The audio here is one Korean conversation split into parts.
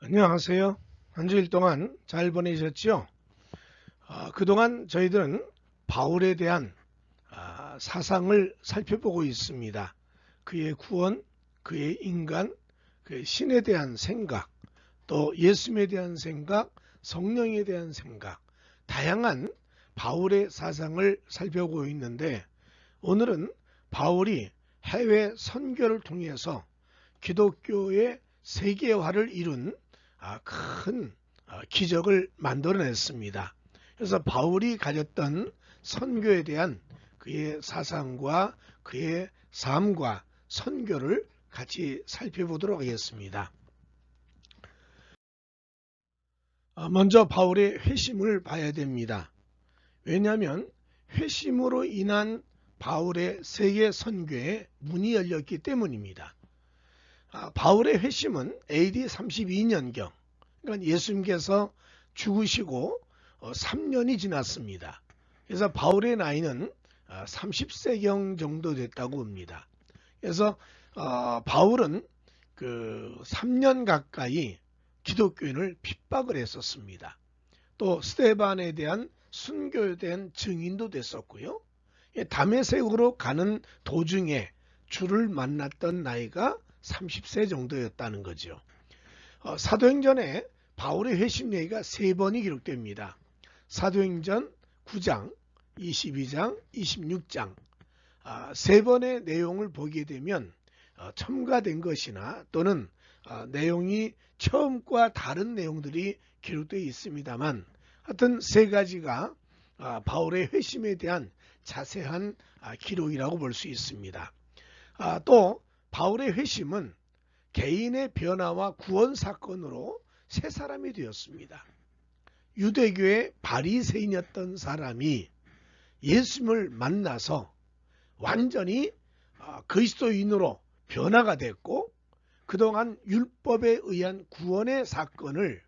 안녕하세요. 한 주일 동안 잘 보내셨죠? 그동안 저희들은 바울에 대한 사상을 살펴보고 있습니다. 그의 구원, 그의 인간, 그의 신에 대한 생각, 또 예수님에 대한 생각, 성령에 대한 생각, 다양한 바울의 사상을 살펴보고 있는데, 오늘은 바울이 해외 선교를 통해서 기독교의 세계화를 이룬 큰 기적을 만들어냈습니다. 그래서 바울이 가졌던 선교에 대한 그의 사상과 그의 삶과 선교를 같이 살펴보도록 하겠습니다. 먼저 바울의 회심을 봐야 됩니다. 왜냐하면 회심으로 인한 바울의 세계 선교에 문이 열렸기 때문입니다. 바울의 회심은 AD 32년경, 그러니까 예수님께서 죽으시고 3년이 지났습니다. 그래서 바울의 나이는 30세경 정도 됐다고 합니다. 그래서 바울은 그 3년 가까이 기독교인을 핍박을 했었습니다. 또 스데반에 대한 순교에 대한 증인도 됐었고요. 다메섹으로 가는 도중에 주를 만났던 나이가 30세 정도였다는 거죠. 사도행전에 바울의 회심 얘기가 3번이 기록됩니다. 사도행전 9장, 22장, 26장 3번의 내용을 보게 되면 첨가된 것이나 또는 내용이 처음과 다른 내용들이 기록되어 있습니다만 하여튼 3가지가 바울의 회심에 대한 자세한 기록이라고 볼 수 있습니다. 또 바울의 회심은 개인의 변화와 구원 사건으로 새 사람이 되었습니다. 유대교의 바리새인이었던 사람이 예수님을 만나서 완전히 그리스도인으로 변화가 됐고, 그동안 율법에 의한 구원의 사건을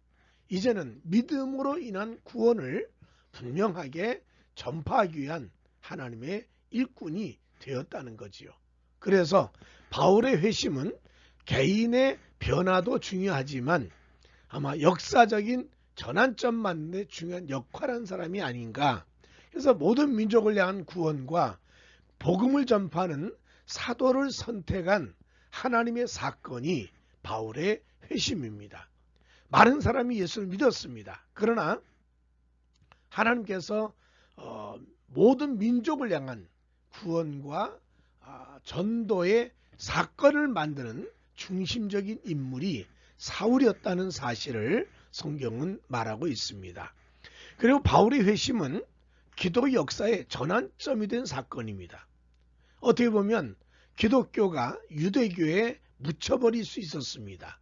이제는 믿음으로 인한 구원을 분명하게 전파하기 위한 하나님의 일꾼이 되었다는 거지요. 그래서 바울의 회심은 개인의 변화도 중요하지만 아마 역사적인 전환점 맞는 데 중요한 역할한 사람이 아닌가. 그래서 모든 민족을 향한 구원과 복음을 전파하는 사도를 선택한 하나님의 사건이 바울의 회심입니다. 많은 사람이 예수를 믿었습니다. 그러나 하나님께서 모든 민족을 향한 구원과 전도의 사건을 만드는 중심적인 인물이 사울이었다는 사실을 성경은 말하고 있습니다. 그리고 바울의 회심은 기독 역사의 전환점이 된 사건입니다. 어떻게 보면 기독교가 유대교에 묻혀버릴 수 있었습니다.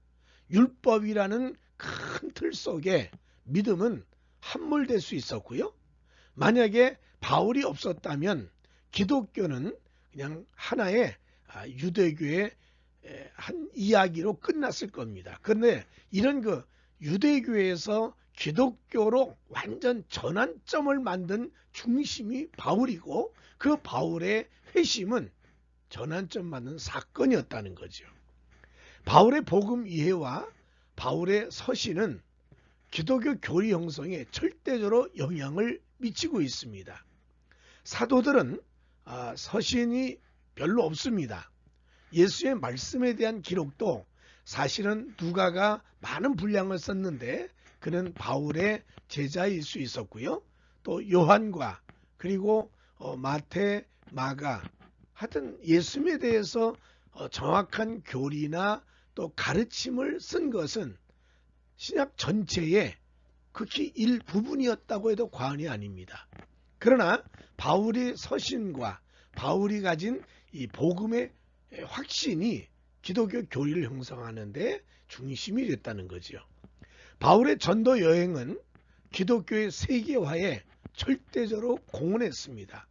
율법이라는 큰 틀 속에 믿음은 함몰될 수 있었고요. 만약에 바울이 없었다면 기독교는 그냥 하나의 유대교의 한 이야기로 끝났을 겁니다. 그런데 이런 그 유대교에서 기독교로 완전 전환점을 만든 중심이 바울이고, 그 바울의 회심은 전환점 맞는 사건이었다는 거죠. 바울의 복음 이해와 바울의 서신은 기독교 교리 형성에 절대적으로 영향을 미치고 있습니다. 사도들은 서신이 별로 없습니다. 예수의 말씀에 대한 기록도 사실은 누가가 많은 분량을 썼는데 그는 바울의 제자일 수 있었고요. 또 요한과 그리고 마태, 마가, 하여튼 예수님에 대해서 정확한 교리나 또 가르침을 쓴 것은 신약 전체의 극히 일부분이었다고 해도 과언이 아닙니다. 그러나 바울의 서신과 바울이 가진 이 복음의 확신이 기독교 교리를 형성하는 데 중심이 됐다는 거죠. 바울의 전도 여행은 기독교의 세계화에 절대적으로 공헌했습니다.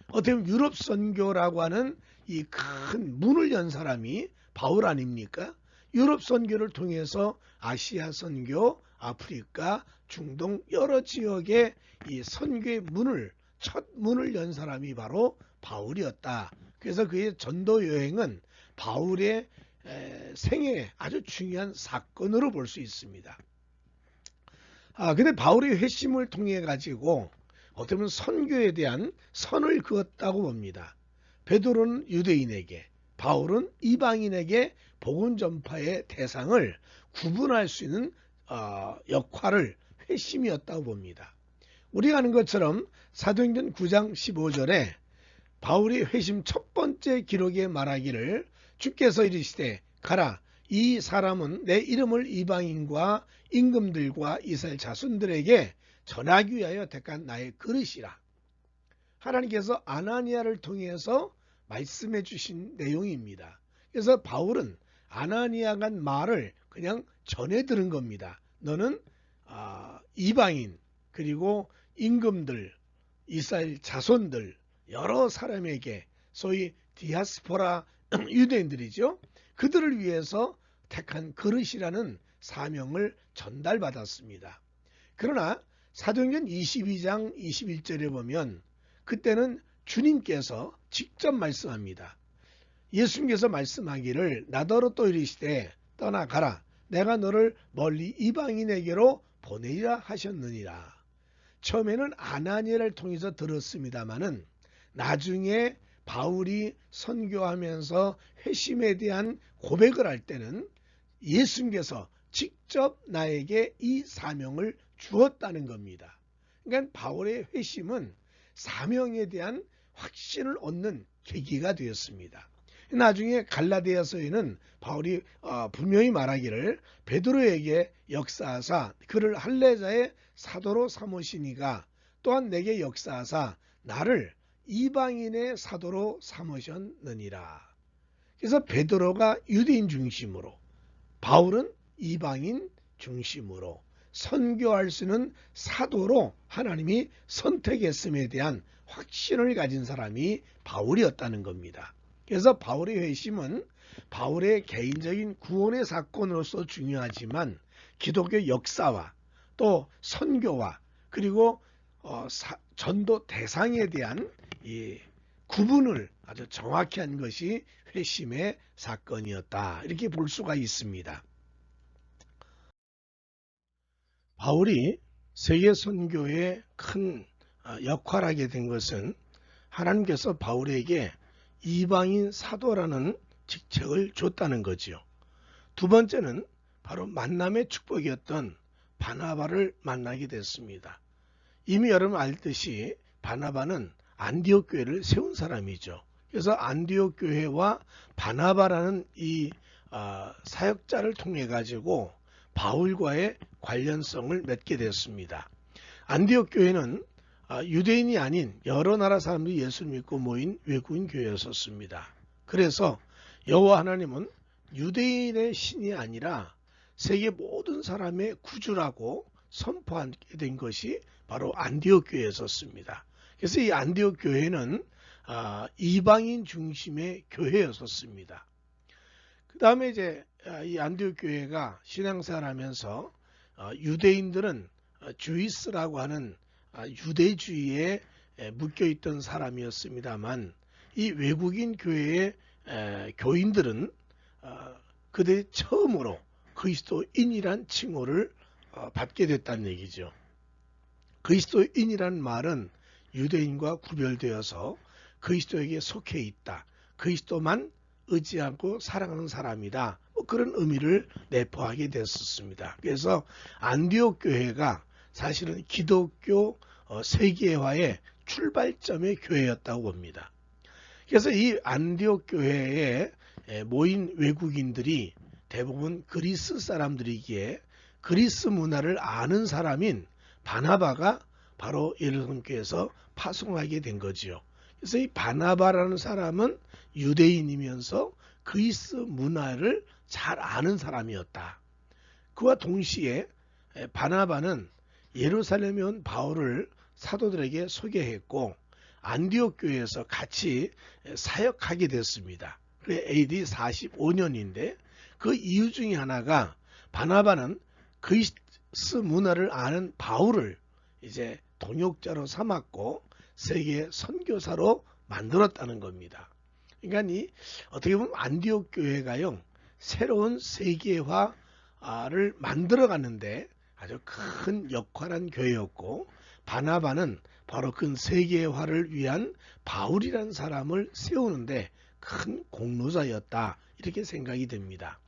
어떻게 보면 유럽 선교라고 하는 이 큰 문을 연 사람이 바울 아닙니까? 유럽 선교를 통해서 아시아 선교, 아프리카, 중동 여러 지역의 이 선교의 문을, 첫 문을 연 사람이 바로 바울이었다. 그래서 그의 전도 여행은 바울의 생애의 아주 중요한 사건으로 볼 수 있습니다. 근데 바울의 회심을 통해 가지고 어떻게 보면 선교에 대한 선을 그었다고 봅니다. 베드로는 유대인에게, 바울은 이방인에게 복음 전파의 대상을 구분할 수 있는 역할을 회심이었다고 봅니다. 우리가 아는 것처럼 사도행전 9장 15절에 바울이 회심 첫 번째 기록에 말하기를 주께서 이르시되 가라, 이 사람은 내 이름을 이방인과 임금들과 이스라엘 자손들에게 전하기 위하여 택한 나의 그릇이라. 하나님께서 아나니아를 통해서 말씀해 주신 내용입니다. 그래서 바울은 아나니아가 한 말을 그냥 전해 들은 겁니다. 너는 이방인 그리고 임금들, 이스라엘 자손들 여러 사람에게, 소위 디아스포라 유대인들이죠. 그들을 위해서 택한 그릇이라는 사명을 전달받았습니다. 그러나 사도행전 22장 21절에 보면 그때는 주님께서 직접 말씀합니다. 예수님께서 말씀하기를 나더러 또 이르시되 떠나가라, 내가 너를 멀리 이방인에게로 보내리라 하셨느니라. 처음에는 아나니아를 통해서 들었습니다마는 나중에 바울이 선교하면서 회심에 대한 고백을 할 때는 예수님께서 직접 나에게 이 사명을 주었다는 겁니다. 그러니까 바울의 회심은 사명에 대한 확신을 얻는 계기가 되었습니다. 나중에 갈라디아서에는 바울이 분명히 말하기를 베드로에게 역사하사 그를 할례자의 사도로 삼으시니가 또한 내게 역사하사 나를 이방인의 사도로 삼으셨느니라. 그래서 베드로가 유대인 중심으로, 바울은 이방인 중심으로 선교할 수 있는 사도로 하나님이 선택했음에 대한 확신을 가진 사람이 바울이었다는 겁니다. 그래서 바울의 회심은 바울의 개인적인 구원의 사건으로서 중요하지만 기독교 역사와 또 선교와 그리고 전도 대상에 대한 이 구분을 아주 정확히 한 것이 회심의 사건이었다, 이렇게 볼 수가 있습니다. 바울이 세계 선교에 큰 역할을 하게 된 것은 하나님께서 바울에게 이방인 사도라는 직책을 줬다는 거지요. 두 번째는 바로 만남의 축복이었던 바나바를 만나게 됐습니다. 이미 여러분 알듯이 바나바는 안디옥 교회를 세운 사람이죠. 그래서 안디옥 교회와 바나바라는 이 사역자를 통해 가지고 바울과의 관련성을 맺게 됐습니다. 안디옥 교회는 유대인이 아닌 여러 나라 사람들이 예수를 믿고 모인 외국인 교회였었습니다. 그래서 여호와 하나님은 유대인의 신이 아니라 세계 모든 사람의 구주라고 선포하게 된 것이 바로 안디옥 교회였었습니다. 그래서 이 안디옥 교회는 이방인 중심의 교회였었습니다. 그 다음에 이제 이 안디옥 교회가 신앙생활하면서 유대인들은 주이스라고 하는 유대주의에 묶여있던 사람이었습니다만 이 외국인 교회의 교인들은 그들이 처음으로 그리스도인이란 칭호를 받게 됐다는 얘기죠. 그리스도인이란 말은 유대인과 구별되어서 그리스도에게 속해 있다, 그리스도만 의지하고 사랑하는 사람이다, 그런 의미를 내포하게 됐었습니다. 그래서 안디옥 교회가 사실은 기독교 세계화의 출발점의 교회였다고 봅니다. 그래서 이 안디옥 교회에 모인 외국인들이 대부분 그리스 사람들이기에 그리스 문화를 아는 사람인 바나바가 바로 예루살렘 교회에서 파송하게 된 거지요. 그래서 이 바나바라는 사람은 유대인이면서 그리스 문화를 잘 아는 사람이었다. 그와 동시에 바나바는 예루살렘에 온 바울을 사도들에게 소개했고 안디옥 교회에서 같이 사역하게 됐습니다. 그게 AD 45년인데 그 이유 중에 하나가 바나바는 그리스 문화를 아는 바울을 이제 동역자로 삼았고 세계 선교사로 만들었다는 겁니다. 그러니까 어떻게 보면 안디옥 교회가요, 새로운 세계화를 만들어가는데 아주 큰 역할한 교회였고, 바나바는 바로 그 세계화를 위한 바울이라는 사람을 세우는데 큰 공로자였다, 이렇게 생각이 됩니다.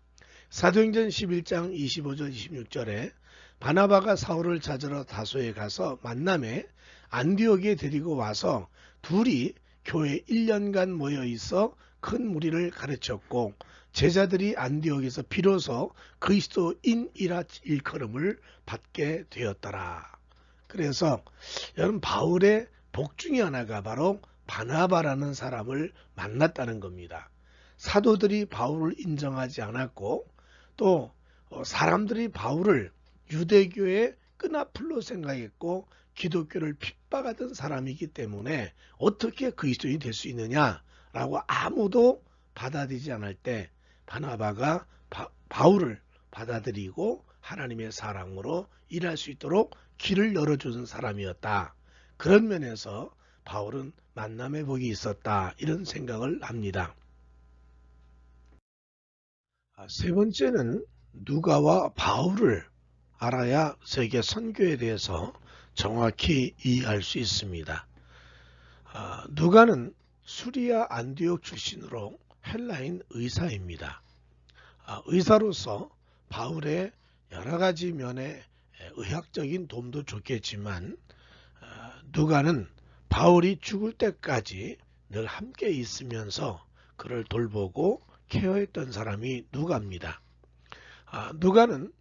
사도행전 11장 25절 26절에 바나바가 사울을 찾으러 다소에 가서 만남에 안디옥에 데리고 와서 둘이 교회 1년간 모여 있어 큰 무리를 가르쳤고, 제자들이 안디옥에서 비로소 그리스도인이라 일컬음을 받게 되었더라. 그래서 여러분, 바울의 복 중에 하나가 바로 바나바라는 사람을 만났다는 겁니다. 사도들이 바울을 인정하지 않았고, 또 사람들이 바울을 유대교의 끈앞풀로 생각했고 기독교를 핍박하던 사람이기 때문에 어떻게 그리스도인이 될 수 있느냐라고 아무도 받아들이지 않을 때 바나바가 바울을 받아들이고 하나님의 사랑으로 일할 수 있도록 길을 열어주는 사람이었다. 그런 면에서 바울은 만남의 복이 있었다, 이런 생각을 합니다. 세 번째는 누가와 바울을 알아야 세계 선교에 대해서 정확히 이해할 수 있습니다. 누가는 수리아 안디옥 출신으로 헬라인 의사입니다. 의사로서 바울의 여러 가지 면의 의학적인 도움도 줬겠지만, 누가는 바울이 죽을 때까지 늘 함께 있으면서 그를 돌보고 케어했던 사람이 누가입니다. 누가는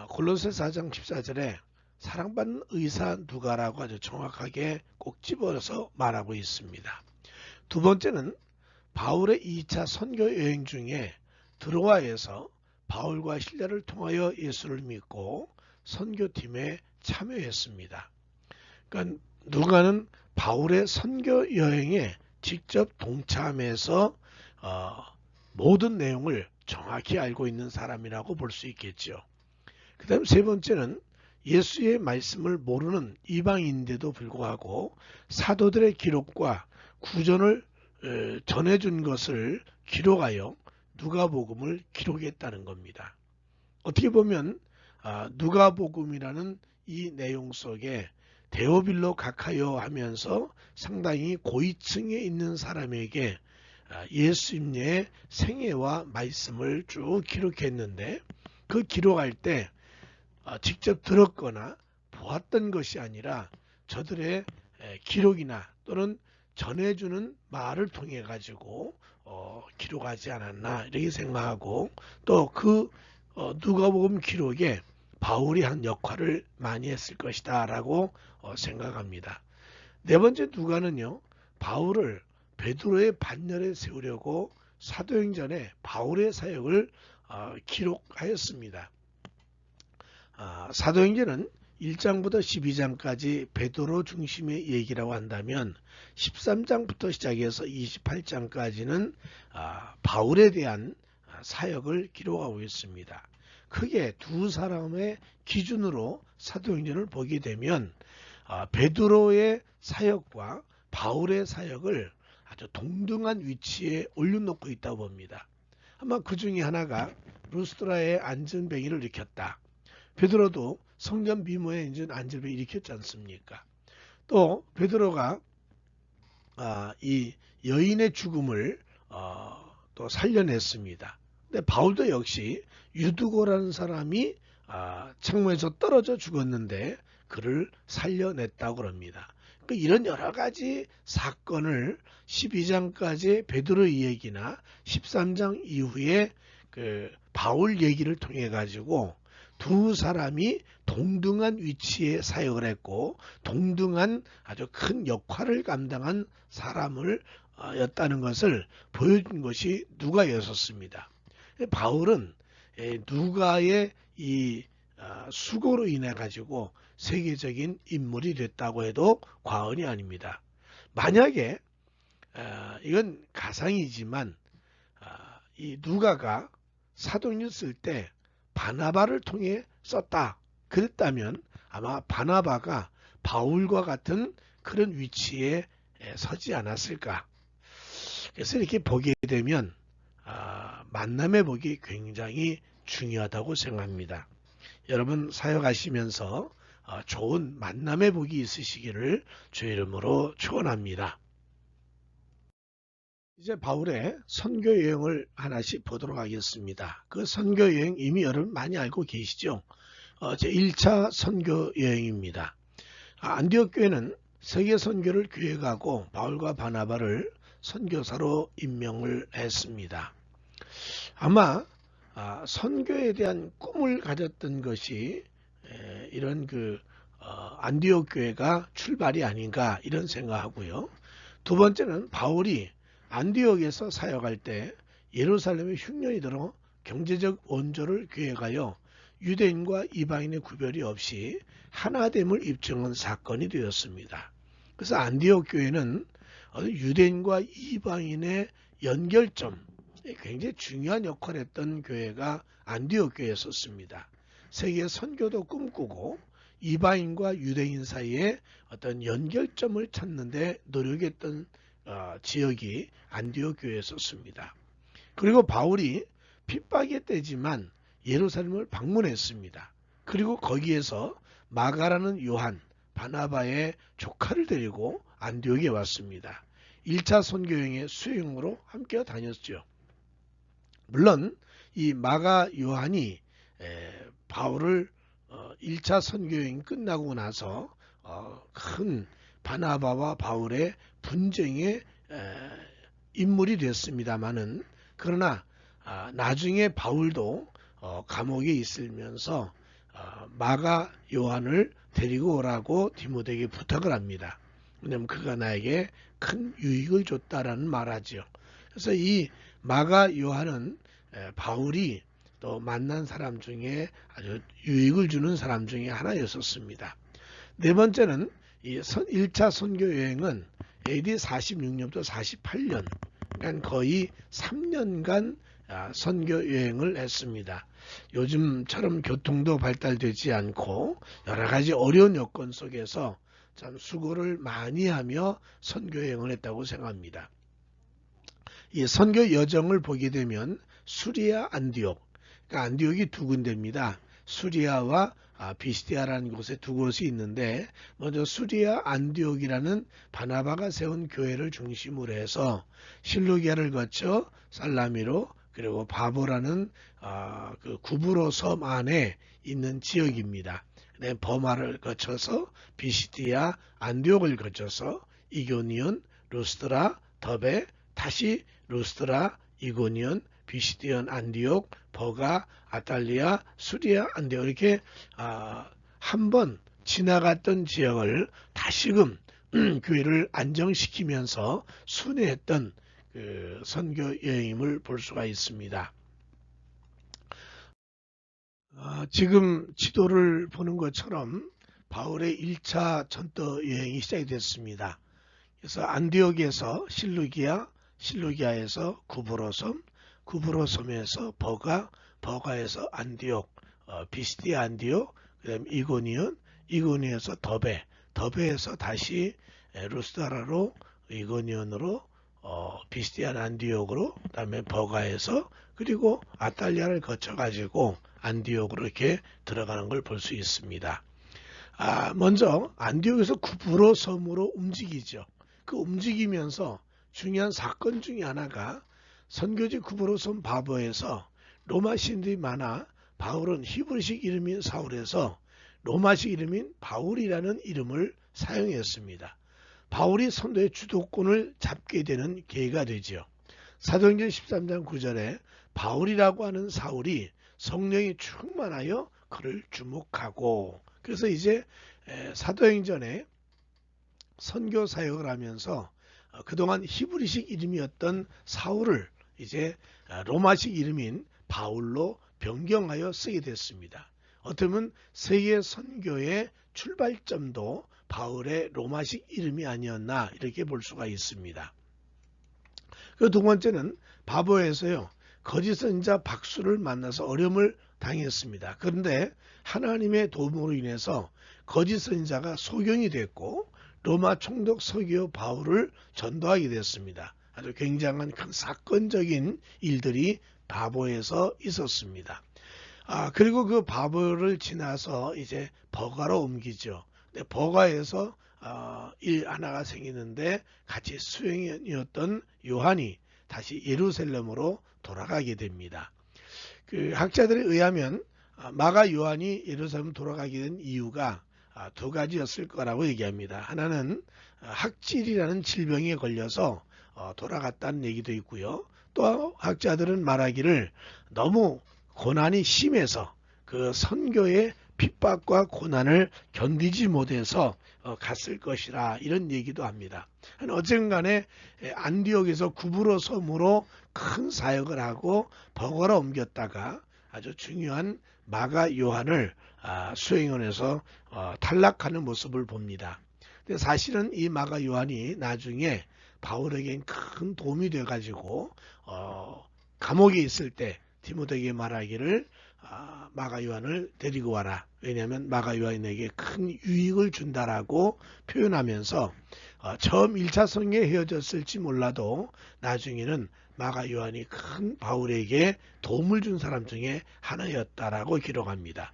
골로새 4장 14절에 사랑받는 의사 누가라고 아주 정확하게 꼭 집어서 말하고 있습니다. 두 번째는 바울의 2차 선교 여행 중에 드로아에서 바울과 신라를 통하여 예수를 믿고 선교팀에 참여했습니다. 그러니까 누가는 바울의 선교 여행에 직접 동참해서 모든 내용을 정확히 알고 있는 사람이라고 볼 수 있겠죠. 그 다음 세 번째는 예수의 말씀을 모르는 이방인인데도 불구하고 사도들의 기록과 구전을 전해준 것을 기록하여 누가복음을 기록했다는 겁니다. 어떻게 보면 누가복음이라는 이 내용 속에 데오빌로 가카요 하면서 상당히 고위층에 있는 사람에게 예수님의 생애와 말씀을 쭉 기록했는데, 그 기록할 때 직접 들었거나 보았던 것이 아니라 저들의 기록이나 또는 전해주는 말을 통해 가지고 기록하지 않았나, 이렇게 생각하고, 또 그 누가복음 기록에 바울이 한 역할을 많이 했을 것이다 라고 생각합니다. 네 번째, 누가는요, 바울을 베드로의 반열에 세우려고 사도행전에 바울의 사역을 기록하였습니다. 사도행전은 1장부터 12장까지 베드로 중심의 얘기라고 한다면 13장부터 시작해서 28장까지는 바울에 대한 사역을 기록하고 있습니다. 크게 두 사람의 기준으로 사도행전을 보게 되면 베드로의 사역과 바울의 사역을 아주 동등한 위치에 올려놓고 있다고 봅니다. 아마 그 중에 하나가 루스드라의 안전병이를 일으켰다. 베드로도 성전 미모에 안전병을 일으켰지 않습니까? 또 베드로가 이 여인의 죽음을 또 살려냈습니다. 근데 바울도 역시 유두고라는 사람이 창문에서 떨어져 죽었는데 그를 살려냈다고 합니다. 이런 여러 가지 사건을 12장까지 베드로의 얘기나 13장 이후에 그 바울 얘기를 통해 가지고 두 사람이 동등한 위치에 사역을 했고 동등한 아주 큰 역할을 감당한 사람을 였다는 것을 보여준 것이 누가였었습니다. 바울은 누가의 이 수고로 인해 가지고 세계적인 인물이 됐다고 해도 과언이 아닙니다. 만약에 이건 가상이지만 이 누가가 사도행전 쓸 때 바나바를 통해 썼다 그랬다면 아마 바나바가 바울과 같은 그런 위치에 서지 않았을까. 그래서 이렇게 보게 되면 만남의 복이 굉장히 중요하다고 생각합니다. 여러분 사역하시면서 좋은 만남의 복이 있으시기를 주의 이름으로 축원합니다. 이제 바울의 선교 여행을 하나씩 보도록 하겠습니다. 그 선교 여행 이미 여러분 많이 알고 계시죠? 제 1차 선교 여행입니다. 안디옥 교회는 세계 선교를 기획하고 바울과 바나바를 선교사로 임명을 했습니다. 아마 선교에 대한 꿈을 가졌던 것이 이런 안디옥 교회가 출발이 아닌가 이런 생각하고요. 두 번째는 바울이 안디옥에서 사역할 때 예루살렘에 흉년이 들어 경제적 원조를 기획하여 유대인과 이방인의 구별이 없이 하나됨을 입증한 사건이 되었습니다. 그래서 안디옥 교회는 유대인과 이방인의 연결점, 굉장히 중요한 역할을 했던 교회가 안디옥 교회였습니다. 세계 선교도 꿈꾸고 이방인과 유대인 사이에 어떤 연결점을 찾는 데 노력했던 지역이 안디옥 교회였습니다. 그리고 바울이 핍박의 때지만 예루살렘을 방문했습니다. 그리고 거기에서 마가라는 요한, 바나바의 조카를 데리고 안디옥에 왔습니다. 1차 선교여행의 수행으로 함께 다녔죠. 물론 이 마가 요한이 바울을 1차 선교여행 끝나고 나서 큰 바나바와 바울의 분쟁의 인물이 됐습니다마는, 그러나 나중에 바울도 감옥에 있으면서 마가 요한을 데리고 오라고 디모데에게 부탁을 합니다. 왜냐하면 그가 나에게 큰 유익을 줬다라는 말하죠. 그래서 이 마가 요한은 바울이 또 만난 사람 중에 아주 유익을 주는 사람 중에 하나였었습니다. 네 번째는 이 1차 선교 여행은 AD 46년부터 48년, 그러니까 거의 3년간 선교 여행을 했습니다. 요즘처럼 교통도 발달되지 않고 여러 가지 어려운 여건 속에서 참 수고를 많이 하며 선교 여행을 했다고 생각합니다. 이 선교 여정을 보게 되면 수리아, 안디옥, 그러니까 안디옥이 두 군데입니다. 수리아와 비시디아라는 곳에 두 곳이 있는데, 먼저 수리아 안디옥이라는 바나바가 세운 교회를 중심으로 해서 실루기아를 거쳐 살라미로, 그리고 바보라는 그 구브로 섬 안에 있는 지역입니다. 버마를 거쳐서 비시디아, 안디옥을 거쳐서 이고니온, 루스드라, 더베, 다시 루스드라, 이고니온, 비시디온, 안디옥, 버가, 아탈리아, 수리아, 안디옥, 이렇게 한번 지나갔던 지역을 다시금 교회를 안정시키면서 순회했던 그 선교 여행임을 볼 수가 있습니다. 지금 지도를 보는 것처럼 바울의 1차 전도 여행이 시작이 됐습니다. 그래서 안디옥에서 실루기아, 실루기아에서 구브로섬, 구브로섬에서 버가, 버가에서 안디옥, 비시디아 안디옥, 그다음 이고니온, 이고니온에서 더베, 더베에서 다시 루스드라로, 이고니온으로, 비시디아 안디옥으로, 그다음에 버가에서, 그리고 아탈리아를 거쳐가지고 안디옥으로 이렇게 들어가는 걸 볼 수 있습니다. 먼저 안디옥에서 구브로 섬으로 움직이죠. 그 움직이면서 중요한 사건 중에 하나가 선교지 구브로 섬 바보에서 로마 신들이 많아 바울은 히브리식 이름인 사울에서 로마식 이름인 바울이라는 이름을 사용했습니다. 바울이 선도의 주도권을 잡게 되는 계기가 되죠. 사도행전 13장 9절에 바울이라고 하는 사울이 성령이 충만하여 그를 주목하고, 그래서 이제 사도행전에 선교 사역을 하면서 그동안 히브리식 이름이었던 사울을 이제 로마식 이름인 바울로 변경하여 쓰게 됐습니다. 어쩌면 세계 선교의 출발점도 바울의 로마식 이름이 아니었나 이렇게 볼 수가 있습니다. 그 두 번째는 바보에서요, 거짓 선지자 박수를 만나서 어려움을 당했습니다. 그런데 하나님의 도움으로 인해서 거짓 선지자가 소경이 됐고 로마 총독 서기오 바울을 전도하게 됐습니다. 아주 굉장한 큰 사건적인 일들이 바보에서 있었습니다. 그리고 그 바보를 지나서 이제 버가로 옮기죠. 근데 버가에서 일 하나가 생기는데 같이 수행이었던 요한이 다시 예루살렘으로 돌아가게 됩니다. 그 학자들에 의하면 마가 요한이 예루살렘 돌아가게 된 이유가 두 가지였을 거라고 얘기합니다. 하나는 학질이라는 질병에 걸려서 돌아갔다는 얘기도 있고요. 또 학자들은 말하기를 너무 고난이 심해서 그 선교의 핍박과 고난을 견디지 못해서 갔을 것이라 이런 얘기도 합니다. 어쨌든 간에 안디옥에서 구브로 섬으로 큰 사역을 하고 버거로 옮겼다가 아주 중요한 마가 요한을 수행원에서 탈락하는 모습을 봅니다. 근데 사실은 이 마가 요한이 나중에 바울에겐 큰 도움이 돼가지고 감옥에 있을 때 디모데에게 말하기를 마가 요한을 데리고 와라. 왜냐하면 마가 요한에게 큰 유익을 준다라고 표현하면서 처음 1차 선교에 헤어졌을지 몰라도 나중에는 마가 요한이 큰 바울에게 도움을 준 사람 중에 하나였다라고 기록합니다.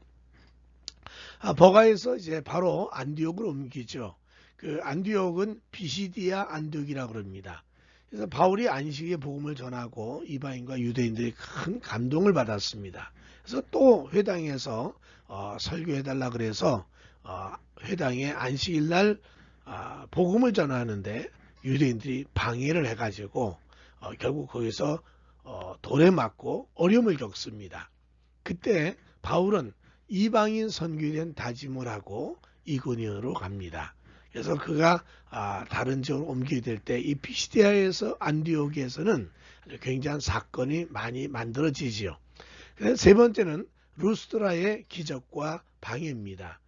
버가에서 이제 바로 안디옥으로 옮기죠. 그 안디옥은 비시디아 안디옥이라고 그럽니다. 그래서 바울이 안식의 복음을 전하고 이방인과 유대인들이 큰 감동을 받았습니다. 그래서 또 회당에서 설교해달라 그래서 회당에 안식일날 복음을 전하는데 유대인들이 방해를 해가지고 결국 거기서 돌에 맞고 어려움을 겪습니다. 그때 바울은 이방인 선교에 대한 다짐을 하고 이고니온으로 갑니다. 그래서 그가 다른 지역으로 옮기게 될 때 이 피시디아에서 안디옥에서는 아주 굉장한 사건이 많이 만들어지지요. 그래서 세 번째는 루스드라의 기적과 방해입니다.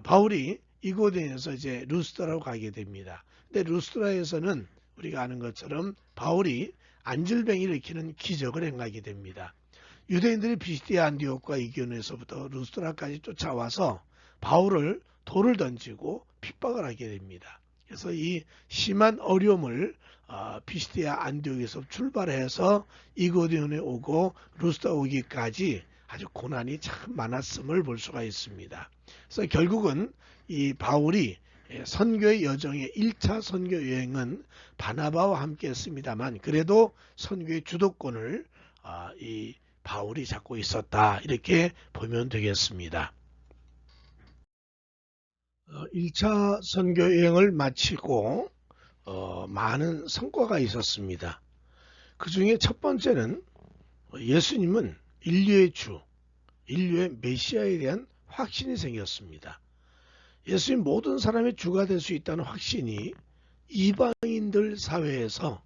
바울이 이고니온에서 이제 루스드라로 가게 됩니다. 근데 루스드라에서는 우리가 아는 것처럼 바울이 안질병을 일으키는 기적을 행하게 됩니다. 유대인들이 피시디아 안디옥과 이고니온에서부터 루스드라까지 쫓아와서 바울을 돌을 던지고 핍박을 하게 됩니다. 그래서 이 심한 어려움을 피시디아 안디옥에서 출발해서 이고니온에 오고 루스드라 오기까지 아주 고난이 참 많았음을 볼 수가 있습니다. 그래서 결국은 이 바울이 선교의 여정의 1차 선교 여행은 바나바와 함께 했습니다만 그래도 선교의 주도권을 이 바울이 잡고 있었다 이렇게 보면 되겠습니다. 1차 선교 여행을 마치고 많은 성과가 있었습니다. 그 중에 첫 번째는 예수님은 인류의 주, 인류의 메시아에 대한 확신이 생겼습니다. 예수님 모든 사람의 주가 될 수 있다는 확신이 이방인들 사회에서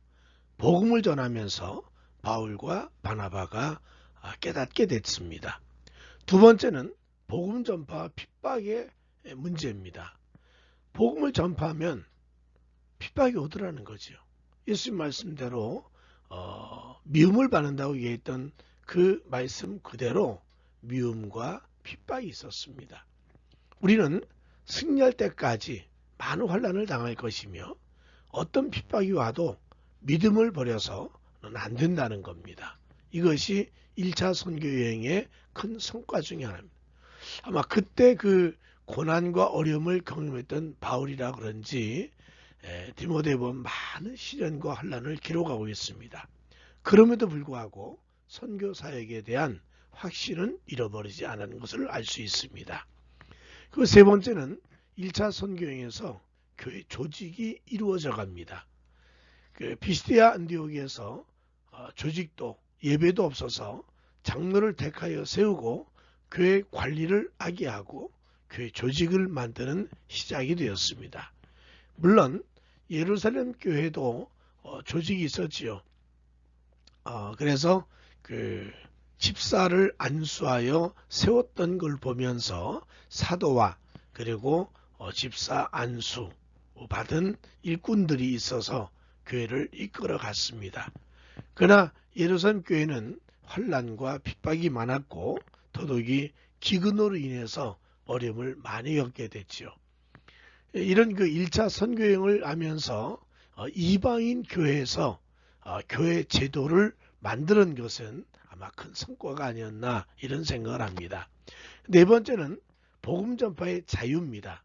복음을 전하면서 바울과 바나바가 깨닫게 됐습니다. 두 번째는 복음 전파 핍박의 문제입니다. 복음을 전파하면 핍박이 오더라는 거죠. 예수님 말씀대로 미움을 받는다고 얘기했던 그 말씀 그대로 미움과 핍박이 있었습니다. 우리는 승리할 때까지 많은 환난을 당할 것이며 어떤 핍박이 와도 믿음을 버려서는 안 된다는 겁니다. 이것이 1차 선교 여행의 큰 성과 중에 하나입니다. 아마 그때 그 고난과 어려움을 경험했던 바울이라 그런지 디모데에 보면 많은 시련과 환난을 기록하고 있습니다. 그럼에도 불구하고 선교 사역에 대한 확신은 잃어버리지 않은 것을 알 수 있습니다. 그 세 번째는 1차 선교여행에서 교회 조직이 이루어져 갑니다. 그 피시디아 안디옥에서 조직도 예배도 없어서 장로를 택하여 세우고 교회 관리를 하게 하고 교회 조직을 만드는 시작이 되었습니다. 물론 예루살렘 교회도 조직이 있었지요. 그래서 그 집사를 안수하여 세웠던 걸 보면서 사도와 그리고 집사 안수 받은 일꾼들이 있어서 교회를 이끌어 갔습니다. 그러나 예루살렘 교회는 환난과 핍박이 많았고 더더욱이 기근으로 인해서 어려움을 많이 겪게 됐죠. 이런 그 1차 선교여행을 하면서 이방인 교회에서 교회 제도를 만드는 것은 아마 큰 성과가 아니었나 이런 생각을 합니다. 네 번째는 복음 전파의 자유입니다.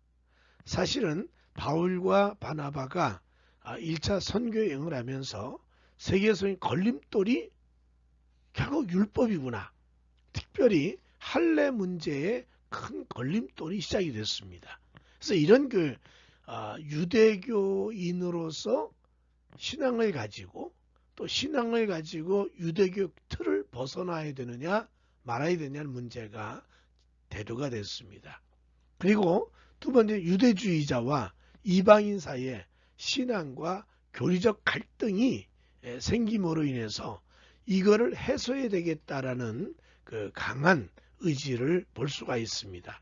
사실은 바울과 바나바가 1차 선교 여행을 하면서 세계에서의 걸림돌이 결국 율법이구나. 특별히 할례 문제에 큰 걸림돌이 시작이 됐습니다. 그래서 이런 유대교인으로서 신앙을 가지고 또 신앙을 가지고 유대교 틀을 벗어나야 되느냐 말아야 되느냐는 문제가 대두가 됐습니다. 그리고 두 번째 유대주의자와 이방인 사이에 신앙과 교리적 갈등이 생김으로 인해서 이거를 해소해야 되겠다라는 그 강한 의지를 볼 수가 있습니다.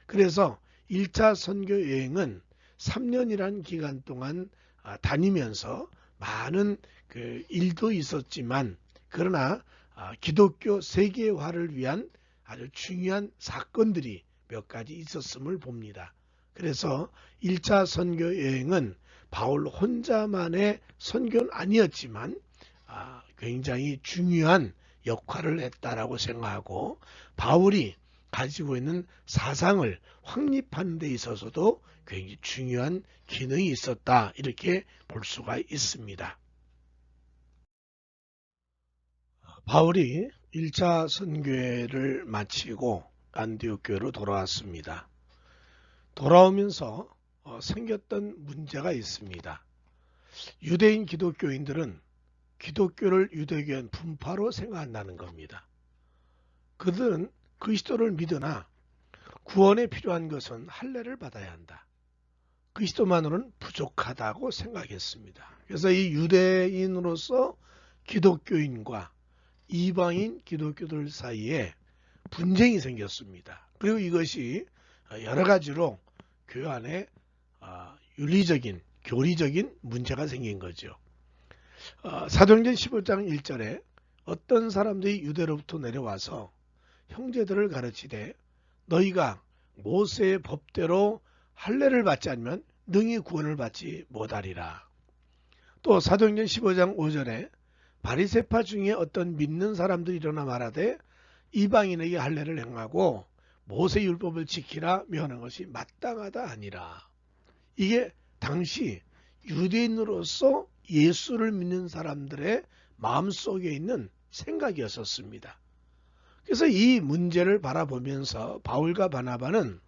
그래서 1차 선교 여행은 3년이라는 기간 동안 다니면서 많은 그 일도 있었지만 그러나 기독교 세계화를 위한 아주 중요한 사건들이 몇 가지 있었음을 봅니다. 그래서 1차 선교 여행은 바울 혼자만의 선교는 아니었지만 굉장히 중요한 역할을 했다라고 생각하고 바울이 가지고 있는 사상을 확립하는 데 있어서도 굉장히 중요한 기능이 있었다 이렇게 볼 수가 있습니다. 바울이 1차 선교회를 마치고 안디옥 교회로 돌아왔습니다. 돌아오면서 생겼던 문제가 있습니다. 유대인 기독교인들은 기독교를 유대교인 분파로 생각한다는 겁니다. 그들은 그리스도를 믿으나 구원에 필요한 것은 할례를 받아야 한다. 그리스도만으로는 부족하다고 생각했습니다. 그래서 이 유대인으로서 기독교인과 이방인 기독교들 사이에 분쟁이 생겼습니다. 그리고 이것이 여러 가지로 교회 안에 윤리적인, 교리적인 문제가 생긴 거죠. 사도행전 15장 1절에 어떤 사람들이 유대로부터 내려와서 형제들을 가르치되 너희가 모세의 법대로 할례를 받지 않으면 능히 구원을 받지 못하리라. 또 사도행전 15장 5절에 바리새파 중에 어떤 믿는 사람들이 일어나 말하되 이방인에게 할례를 행하고 모세 율법을 지키라 명하는 것이 마땅하다 아니라. 이게 당시 유대인으로서 예수를 믿는 사람들의 마음속에 있는 생각이었었습니다. 그래서 이 문제를 바라보면서 바울과 바나바는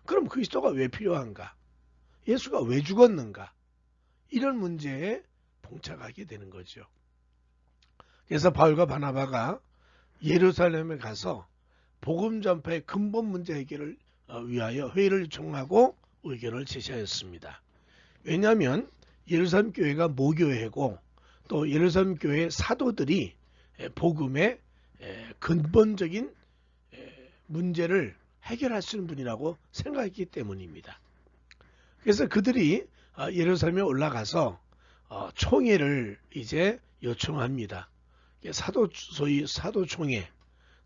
그럼 그리스도가 왜 필요한가? 예수가 왜 죽었는가? 이런 문제에 봉착하게 되는 거죠. 그래서 바울과 바나바가 예루살렘에 가서 복음 전파의 근본 문제 해결을 위하여 회의를 요청하고 의견을 제시하였습니다. 왜냐하면 예루살렘 교회가 모교회고 또 예루살렘 교회의 사도들이 복음의 근본적인 문제를 해결할 수 있는 분이라고 생각했기 때문입니다. 그래서 그들이 예루살렘에 올라가서 총회를 이제 요청합니다. 소위 사도총회,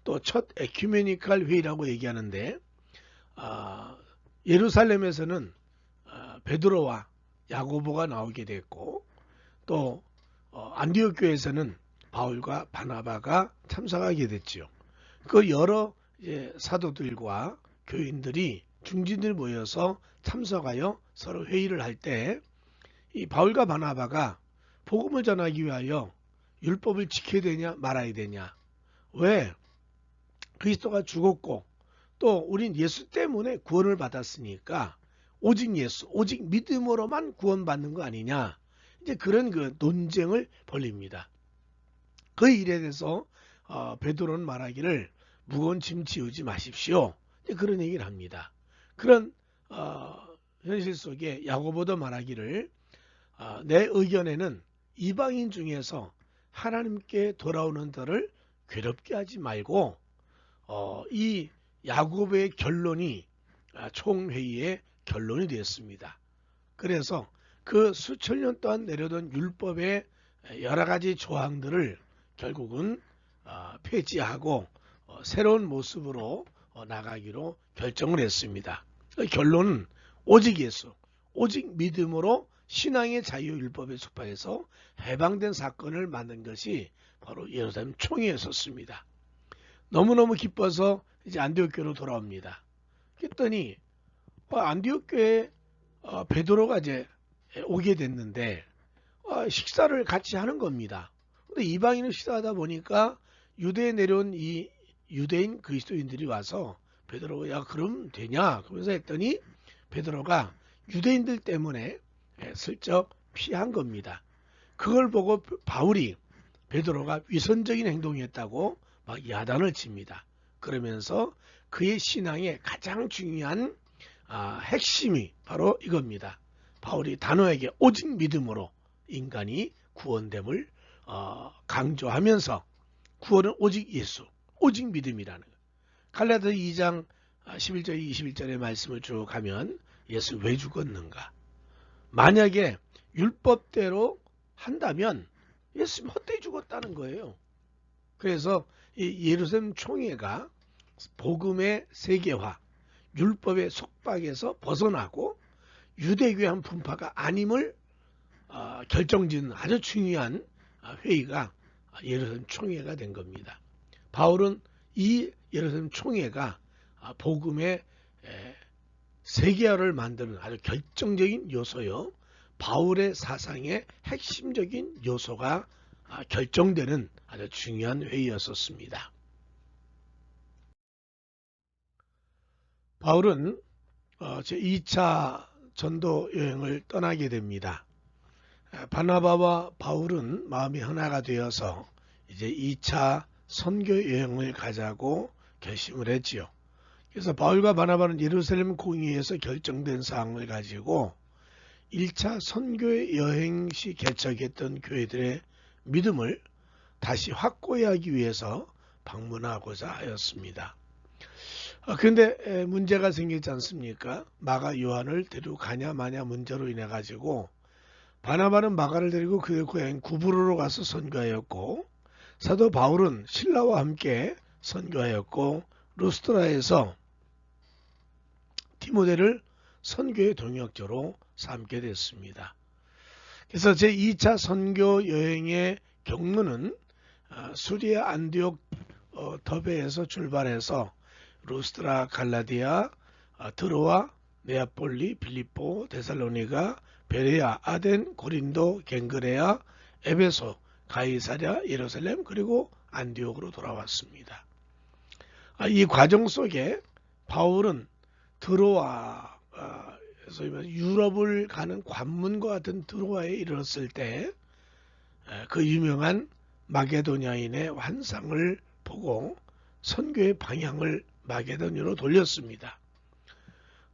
또 첫 에큐메니칼 회의라고 얘기하는데 예루살렘에서는 베드로와 야고보가 나오게 됐고 또 안디옥 교회에서는 바울과 바나바가 참석하게 됐죠. 그 여러 사도들과 교인들이 중진들이 모여서 참석하여 서로 회의를 할 때 이 바울과 바나바가 복음을 전하기 위하여 율법을 지켜야 되냐 말아야 되냐, 왜 그리스도가 죽었고 또 우린 예수 때문에 구원을 받았으니까 오직 예수, 오직 믿음으로만 구원받는 거 아니냐, 이제 그런 그 논쟁을 벌립니다. 그 일에 대해서 베드로는 말하기를 무거운 짐 지우지 마십시오, 이제 그런 얘기를 합니다. 그런 현실 속에 야고보도 말하기를 내 의견에는 이방인 중에서 하나님께 돌아오는 들을 괴롭게 하지 말고 이 야고보의 결론이 총회의의 결론이 되었습니다. 그래서 그 수천 년 동안 내려던 율법의 여러 가지 조항들을 결국은 폐지하고 새로운 모습으로 나가기로 결정을 했습니다. 결론은 오직 예수, 오직 믿음으로 신앙의 자유 율법에 속박해서 해방된 사건을 만든 것이 바로 예루살렘 총회였었습니다. 너무너무 기뻐서 이제 안디옥 교로 돌아옵니다. 그랬더니 안디옥 교에 베드로가 이제 오게 됐는데 식사를 같이 하는 겁니다. 근데 이방인을 식사하다 보니까 유대에 내려온 이 유대인 그리스도인들이 와서 베드로가 야 그럼 되냐 그러면서 했더니 베드로가 유대인들 때문에 슬쩍 피한 겁니다. 그걸 보고 바울이 베드로가 위선적인 행동이었다고 막 야단을 칩니다. 그러면서 그의 신앙의 가장 중요한 핵심이 바로 이겁니다. 바울이 단호하게 오직 믿음으로 인간이 구원됨을 강조하면서 구원은 오직 예수, 오직 믿음이라는 것. 갈라디아 2장 11절 21절의 말씀을 쭉 가면 예수 왜 죽었는가? 만약에 율법대로 한다면 예수님 헛되이 죽었다는 거예요. 그래서 이 예루살렘 총회가 복음의 세계화, 율법의 속박에서 벗어나고 유대교의 분파가 아님을 결정짓는 아주 중요한 회의가 예루살렘 총회가 된 겁니다. 바울은 이 예루살렘 총회가 복음의 세계화를 만드는 아주 결정적인 요소요. 바울의 사상의 핵심적인 요소가 결정되는 아주 중요한 회의였었습니다. 바울은 제2차 전도 여행을 떠나게 됩니다. 바나바와 바울은 마음이 하나가 되어서 이제 2차 선교 여행을 가자고 결심을 했지요. 그래서 바울과 바나바는 예루살렘 공의에서 결정된 사항을 가지고 1차 선교 여행 시 개척했던 교회들의 믿음을 다시 확고히 하기 위해서 방문하고자 하였습니다. 그런데 문제가 생기지 않습니까? 마가 요한을 데리고 가냐 마냐 문제로 인해 가지고 바나바는 마가를 데리고 그의 고향 구브로로 가서 선교하였고 사도 바울은 실라와 함께 선교하였고 루스트라에서 디모데를 선교의 동역자로 삼게 됐습니다. 그래서 제2차 선교 여행의 경로는 수리아 안디옥 더베에서 출발해서 루스트라, 갈라디아, 드로아, 네아폴리, 빌립보, 데살로니가, 베레아, 아덴, 고린도, 갱그레아, 에베소, 가이사랴, 예루살렘 그리고 안디옥으로 돌아왔습니다. 이 과정 속에 바울은 드로아, 유럽을 가는 관문과 같은 드로아에 이르렀을 때 그 유명한 마게도냐인의 환상을 보고 선교의 방향을 마게도냐로 돌렸습니다.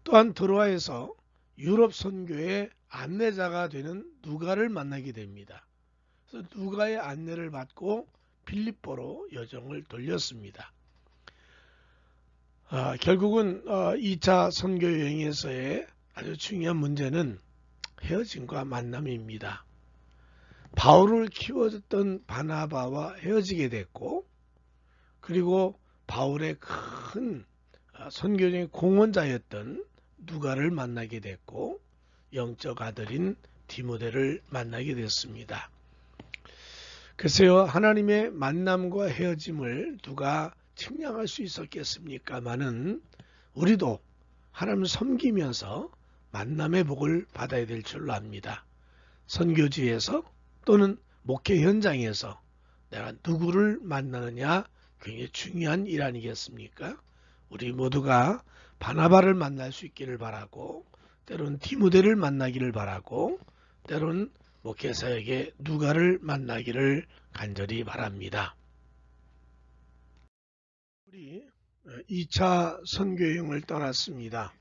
또한 드로아에서 유럽 선교의 안내자가 되는 누가를 만나게 됩니다. 그래서 누가의 안내를 받고 빌립보로 여정을 돌렸습니다. 결국은 2차 선교 여행에서의 아주 중요한 문제는 헤어짐과 만남입니다. 바울을 키워줬던 바나바와 헤어지게 됐고 그리고 바울의 큰 선교적인 공헌자였던 누가를 만나게 됐고 영적 아들인 디모데를 만나게 됐습니다. 글쎄요, 하나님의 만남과 헤어짐을 누가 측량할 수 있었겠습니까마는 우리도 하나님을 섬기면서 만남의 복을 받아야 될 줄로 압니다. 선교지에서 또는 목회 현장에서 내가 누구를 만나느냐 굉장히 중요한 일 아니겠습니까? 우리 모두가 바나바를 만날 수 있기를 바라고 때론 디모데를 만나기를 바라고 때론 목회사에게 누가를 만나기를 간절히 바랍니다. 우리 2차 선교여행을 떠났습니다.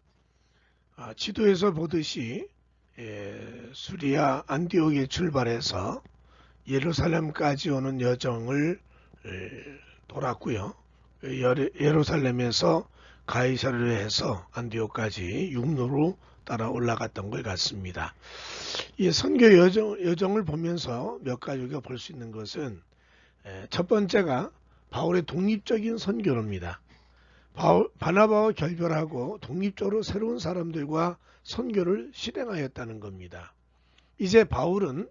지도에서 보듯이 수리아 안디옥에 출발해서 예루살렘까지 오는 여정을 돌았고요. 예루살렘에서 가이사르를 해서 안디옥까지 육로로 따라 올라갔던 것 같습니다. 이 선교 여정을 보면서 몇 가지 우리가 볼 수 있는 것은 첫 번째가 바울의 독립적인 선교입니다. 바나바와 결별하고 독립적으로 새로운 사람들과 선교를 실행하였다는 겁니다. 이제 바울은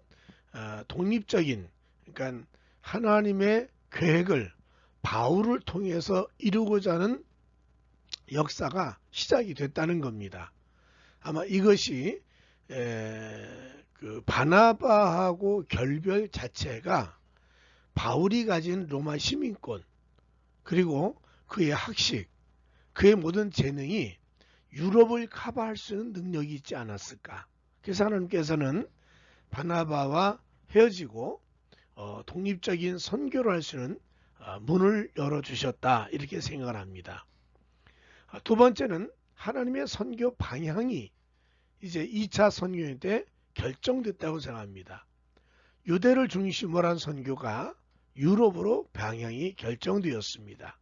독립적인, 그러니까 하나님의 계획을 바울을 통해서 이루고자 하는 역사가 시작이 됐다는 겁니다. 아마 이것이 그 바나바하고 결별 자체가 바울이 가진 로마 시민권, 그리고 그의 학식, 그의 모든 재능이 유럽을 커버할 수 있는 능력이 있지 않았을까. 그래서 하나님께서는 바나바와 헤어지고 독립적인 선교를 할 수 있는 문을 열어주셨다, 이렇게 생각을 합니다. 두 번째는 하나님의 선교 방향이 이제 2차 선교회 때 결정됐다고 생각합니다. 유대를 중심으로 한 선교가 유럽으로 방향이 결정되었습니다.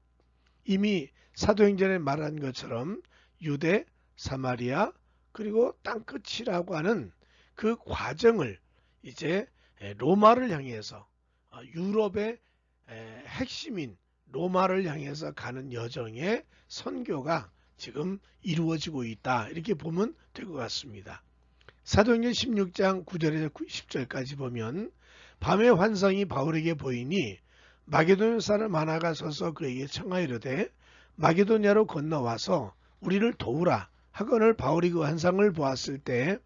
이미 사도행전에 말한 것처럼 유대, 사마리아, 그리고 땅끝이라고 하는 그 과정을 이제 로마를 향해서, 유럽의 핵심인 로마를 향해서 가는 여정의 선교가 지금 이루어지고 있다, 이렇게 보면 될 것 같습니다. 사도행전 16장 9절에서 10절까지 보면 밤의 환상이 바울에게 보이니 마게도냐 사람 하나가 서서 그에게 청하이르되 마게도냐로 건너와서 우리를 도우라 하거늘 바울이 그 환상을 보았을 때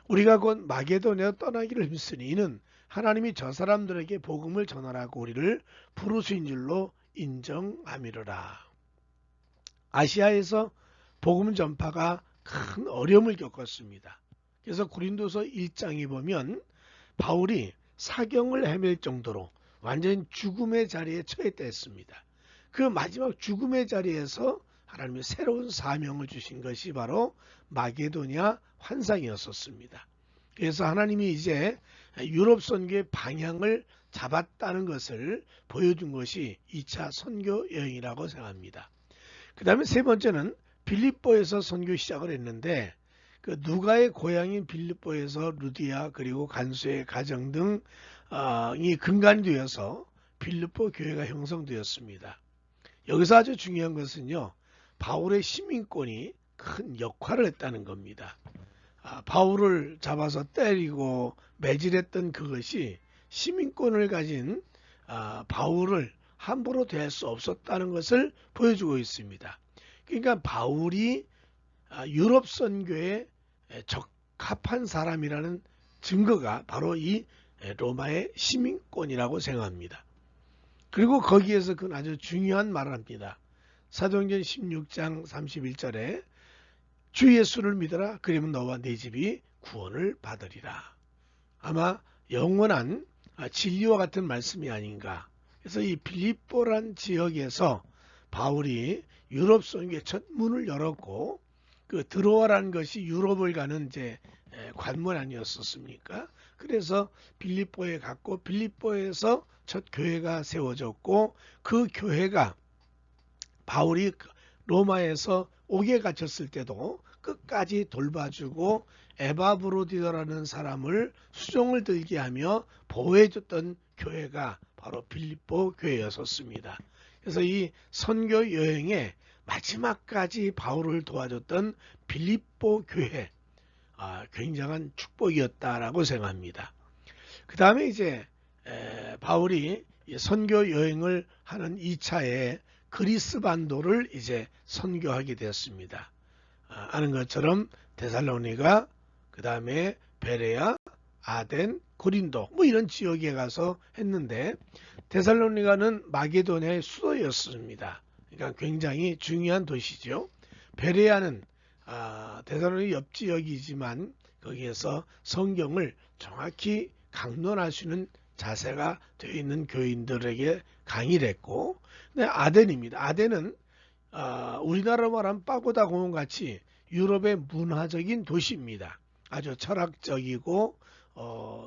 우리가 곧 마게도냐로 떠나기를 힘쓰니 이는 하나님이 저 사람들에게 복음을 전하라고 우리를 부르신 줄로 인정함이로라. 아시아에서 복음 전파가 큰 어려움을 겪었습니다. 그래서 고린도서 1장에 보면 바울이 사경을 헤맬 정도로 완전히 죽음의 자리에 처했다 했습니다. 그 마지막 죽음의 자리에서 하나님이 새로운 사명을 주신 것이 바로 마게도냐 환상이었었습니다. 그래서 하나님이 이제 유럽 선교의 방향을 잡았다는 것을 보여준 것이 2차 선교 여행이라고 생각합니다. 그 다음에 세 번째는 빌립보에서 선교 시작을 했는데 그 누가의 고향인 빌립보에서 루디아 그리고 간수의 가정 등이 근간이 되어서 빌립보 교회가 형성되었습니다. 여기서 아주 중요한 것은요, 바울의 시민권이 큰 역할을 했다는 겁니다. 바울을 잡아서 때리고 매질했던 그것이 시민권을 가진 바울을 함부로 대할 수 없었다는 것을 보여주고 있습니다. 그러니까 바울이 유럽 선교에 적합한 사람이라는 증거가 바로 이 로마의 시민권이라고 생각합니다. 그리고 거기에서 그건 아주 중요한 말을 합니다. 사도행전 16장 31절에 주 예수를 믿어라 그러면 너와 네 집이 구원을 받으리라. 아마 영원한 진리와 같은 말씀이 아닌가. 그래서 이 빌립보란 지역에서 바울이 유럽 선교의 첫 문을 열었고 그 드로아라는 것이 유럽을 가는 이제 관문 아니었었습니까? 그래서 빌립보에 갔고 빌립보에서 첫 교회가 세워졌고 그 교회가 바울이 로마에서 옥에 갇혔을 때도 끝까지 돌봐주고 에바브로디더라는 사람을 수종을 들게 하며 보호해줬던 교회가 바로 빌립보 교회였었습니다. 그래서 이 선교 여행의 마지막까지 바울을 도와줬던 빌립보 교회, 굉장한 축복이었다라고 생각합니다. 그 다음에 이제 바울이 선교 여행을 하는 2차에 그리스 반도를 이제 선교하게 되었습니다. 아는 것처럼 데살로니가, 그 다음에 베레아, 아덴, 고린도 뭐 이런 지역에 가서 했는데 데살로니가는 마게도냐의 수도였습니다. 그러니까 굉장히 중요한 도시죠. 베레아는 데살로니가 옆 지역이지만 거기에서 성경을 정확히 강론할 수 있는 자세가 되어 있는 교인들에게 강의를 했고, 네, 아덴입니다. 아덴은 우리나라로 말하면 파고다 공원 같이 유럽의 문화적인 도시입니다. 아주 철학적이고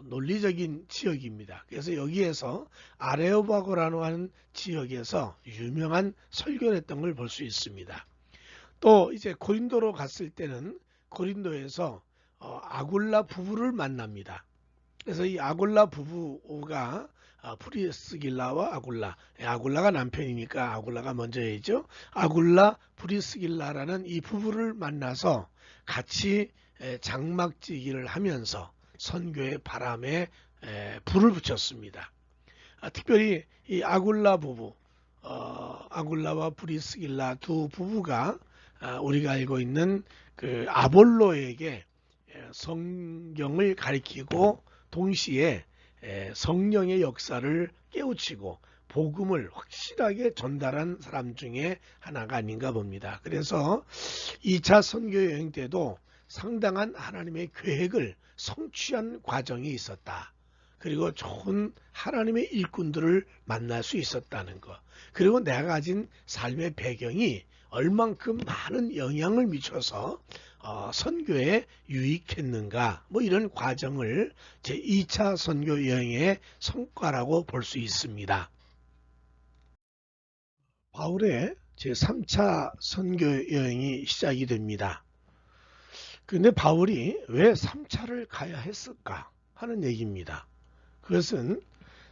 논리적인 지역입니다. 그래서 여기에서 아레오바고라고 하는 지역에서 유명한 설교를 했던 걸 볼 수 있습니다. 또 이제 고린도로 갔을 때는 고린도에서 아굴라 부부를 만납니다. 그래서 이 아굴라 부부가 프리스길라와 아굴라가 남편이니까 아굴라가 먼저이죠. 아굴라 프리스길라라는 이 부부를 만나서 같이 장막지기를 하면서 선교의 바람에 불을 붙였습니다. 특별히 이 아굴라 부부, 아굴라와 브리스길라 두 부부가 우리가 알고 있는 그 아볼로에게 성경을 가리키고 동시에 성령의 역사를 깨우치고 복음을 확실하게 전달한 사람 중에 하나가 아닌가 봅니다. 그래서 2차 선교 여행 때도 상당한 하나님의 계획을 성취한 과정이 있었다. 그리고 좋은 하나님의 일꾼들을 만날 수 있었다는 것. 그리고 내가 가진 삶의 배경이 얼만큼 많은 영향을 미쳐서 선교에 유익했는가, 뭐 이런 과정을 제 2차 선교 여행의 성과라고 볼 수 있습니다. 바울의 제 3차 선교 여행이 시작이 됩니다. 그런데 바울이 왜 3차를 가야 했을까 하는 얘기입니다. 그것은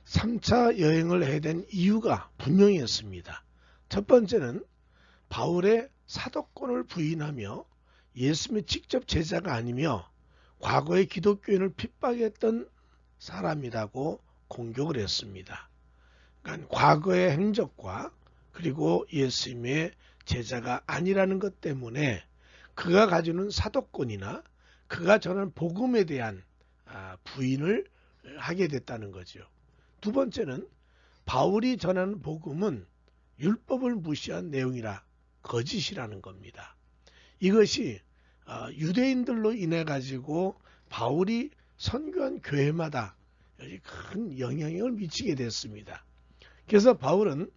3차 여행을 해야 된 이유가 분명했습니다. 첫 번째는 바울의 사도권을 부인하며 예수님의 직접 제자가 아니며 과거의 기독교인을 핍박했던 사람이라고 공격을 했습니다. 그러니까 과거의 행적과 그리고 예수님의 제자가 아니라는 것 때문에 그가 가지는 사도권이나 그가 전한 복음에 대한 부인을 하게 됐다는 거죠. 두 번째는 바울이 전하는 복음은 율법을 무시한 내용이라 거짓이라는 겁니다. 이것이 유대인들로 인해 가지고 바울이 선교한 교회마다 큰 영향을 미치게 됐습니다. 그래서 바울은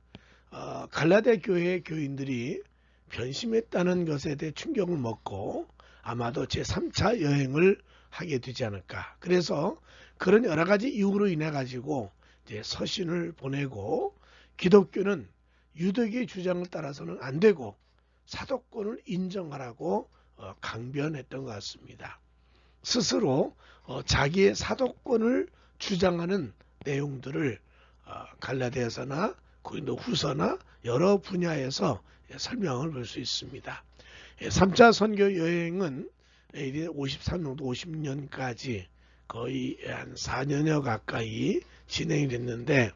갈라디아 교회의 교인들이 변심했다는 것에 대해 충격을 먹고 아마도 제3차 여행을 하게 되지 않을까. 그래서 그런 여러 가지 이유로 인해 가지고 이제 서신을 보내고 기독교는 유대교의 주장을 따라서는 안 되고 사도권을 인정하라고 강변했던 것 같습니다. 스스로 자기의 사도권을 주장하는 내용들을 갈라디아서나 고린도 후서나 여러 분야에서 설명을 볼 수 있습니다. 3차 선교 여행은 53년도 50년까지 거의 한 4년여 가까이 진행이 됐는데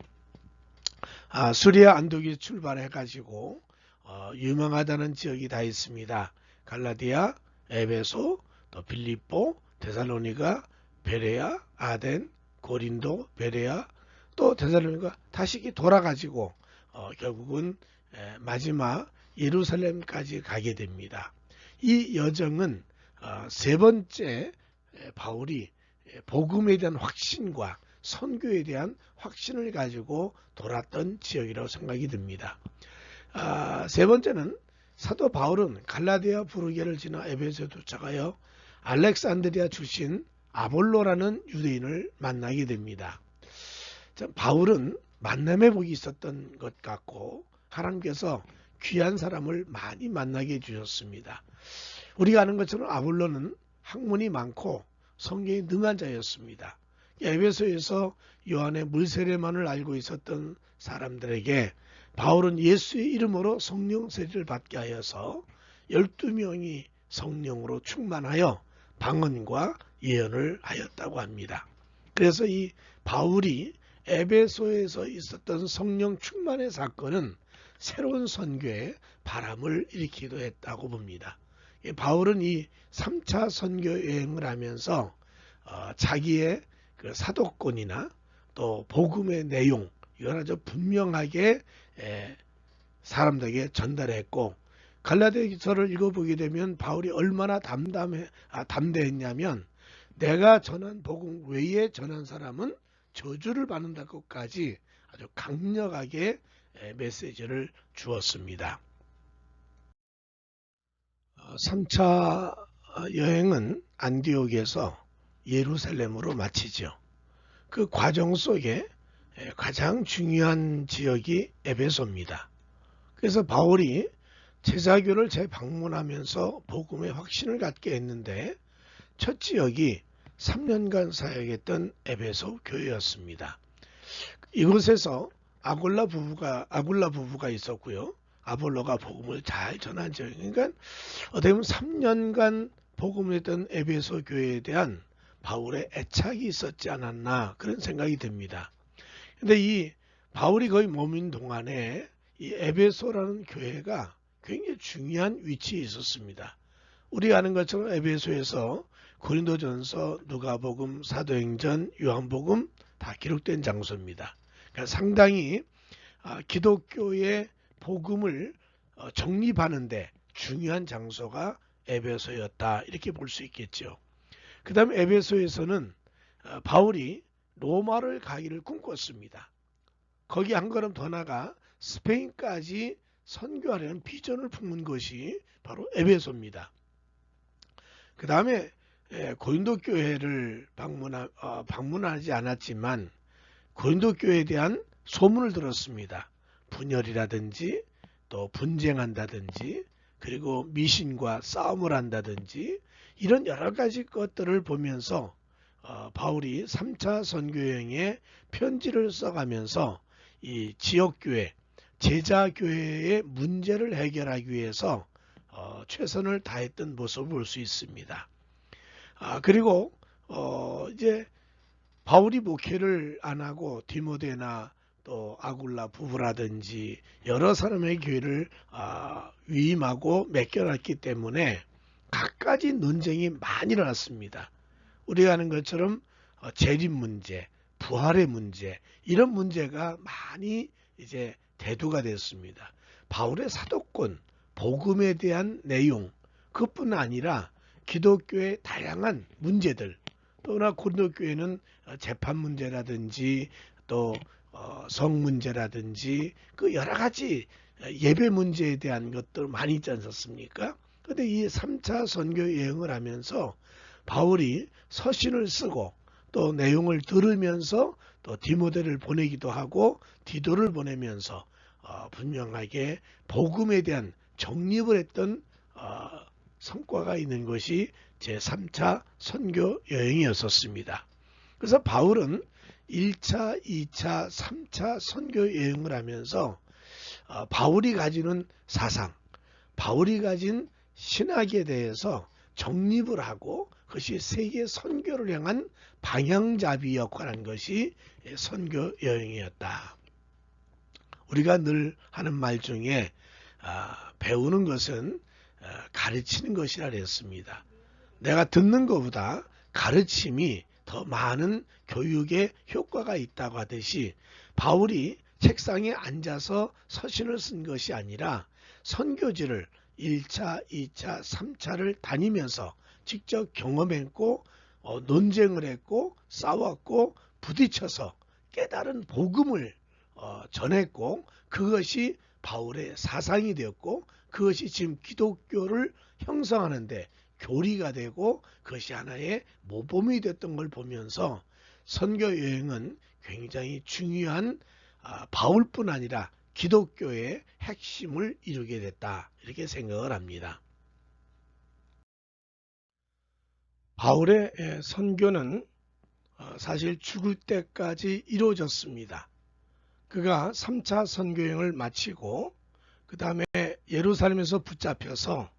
수리아 안독이 출발해 가지고 유명하다는 지역이 다 있습니다. 갈라디아, 에베소, 또 빌립보, 데살로니가, 베레아, 아덴, 고린도, 베레아, 또 데살로니가 다시 돌아가지고 결국은 마지막 예루살렘까지 가게 됩니다. 이 여정은 세 번째 바울이 복음에 대한 확신과 선교에 대한 확신을 가지고 돌았던 지역이라고 생각이 듭니다. 세 번째는 사도 바울은 갈라디아 부르게를 지나 에베소에 도착하여 알렉산드리아 출신 아볼로라는 유대인을 만나게 됩니다. 바울은 만남의 복이 있었던 것 같고 하나님께서 귀한 사람을 많이 만나게 해주셨습니다. 우리가 아는 것처럼 아볼로는 학문이 많고 성경에 능한 자였습니다. 에베소에서 요한의 물세례만을 알고 있었던 사람들에게 바울은 예수의 이름으로 성령 세례를 받게 하여서 12명이 성령으로 충만하여 방언과 예언을 하였다고 합니다. 그래서 이 바울이 에베소에서 있었던 성령 충만의 사건은 새로운 선교에 바람을 일으키기도 했다고 봅니다. 바울은 이 3차 선교 여행을 하면서 자기의 그 사도권이나 또 복음의 내용 이걸 아주 분명하게 사람들에게 전달했고 갈라디아서를 읽어보게 되면 바울이 얼마나 담대했냐면 내가 전한 복음 외에 전한 사람은 저주를 받는다고까지 아주 강력하게 메시지를 주었습니다. 3차 여행은 안디옥에서 예루살렘으로 마치죠. 그 과정 속에 가장 중요한 지역이 에베소입니다. 그래서 바울이 제자교를 재방문하면서 복음의 확신을 갖게 했는데 첫 지역이 3년간 사역했던 에베소 교회였습니다. 이곳에서 아굴라 부부가 있었고요. 아볼로가 복음을 잘 전한 지역. 그러니까 어떻게 보면 3년간 복음을 했던 에베소 교회에 대한 바울의 애착이 있었지 않았나 그런 생각이 듭니다. 근데 이 바울이 거기 머문 동안에 이 에베소라는 교회가 굉장히 중요한 위치에 있었습니다. 우리가 아는 것처럼 에베소에서 고린도전서, 누가복음, 사도행전, 요한복음 다 기록된 장소입니다. 그러니까 상당히 기독교의 복음을 정립하는데 중요한 장소가 에베소였다 이렇게 볼 수 있겠죠. 그 다음에 에베소에서는 바울이 로마를 가기를 꿈꿨습니다. 거기 한 걸음 더 나가 스페인까지 선교하려는 비전을 품은 것이 바로 에베소입니다. 그 다음에 고린도 교회를 방문하지 않았지만 고린도 교회에 대한 소문을 들었습니다. 분열이라든지 또 분쟁한다든지 그리고 미신과 싸움을 한다든지 이런 여러 가지 것들을 보면서 바울이 3차 선교여행에 편지를 써가면서 이 지역교회, 제자교회의 문제를 해결하기 위해서 최선을 다했던 모습을 볼 수 있습니다. 그리고 이제 바울이 목회를 안 하고 디모데나 또 아굴라 부부라든지 여러 사람의 교회를 위임하고 맡겨놨기 때문에 갖가지 논쟁이 많이 일어났습니다. 우리가 아는 것처럼 재림 문제, 부활의 문제 이런 문제가 많이 이제 대두가 됐습니다. 바울의 사도권, 복음에 대한 내용 그뿐 아니라 기독교의 다양한 문제들 또나 고린도 교회는 재판 문제라든지 또 성 문제라든지 그 여러 가지 예배 문제에 대한 것들 많이 있지 않습니까? 그런데 이 3차 선교 여행을 하면서 바울이 서신을 쓰고 또 내용을 들으면서 또 디모데를 보내기도 하고 디도를 보내면서 분명하게 복음에 대한 정립을 했던 성과가 있는 것이 제3차 선교 여행이었습니다. 그래서 바울은 1차, 2차, 3차 선교 여행을 하면서 바울이 가지는 사상, 바울이 가진 신학에 대해서 정립을 하고 그것이 세계 선교를 향한 방향잡이 역할을 한 것이 선교 여행이었다. 우리가 늘 하는 말 중에 배우는 것은 가르치는 것이라 했습니다. 내가 듣는 것보다 가르침이 더 많은 교육에 효과가 있다고 하듯이 바울이 책상에 앉아서 서신을 쓴 것이 아니라 선교지를 1차, 2차, 3차를 다니면서 직접 경험했고 논쟁을 했고 싸웠고 부딪혀서 깨달은 복음을 전했고 그것이 바울의 사상이 되었고 그것이 지금 기독교를 형성하는데 교리가 되고 그것이 하나의 모범이 됐던 걸 보면서 선교 여행은 굉장히 중요한 바울뿐 아니라 기독교의 핵심을 이루게 됐다 이렇게 생각을 합니다. 바울의 선교는 사실 죽을 때까지 이루어졌습니다. 그가 3차 선교여행을 마치고 그 다음에 예루살렘에서 붙잡혀서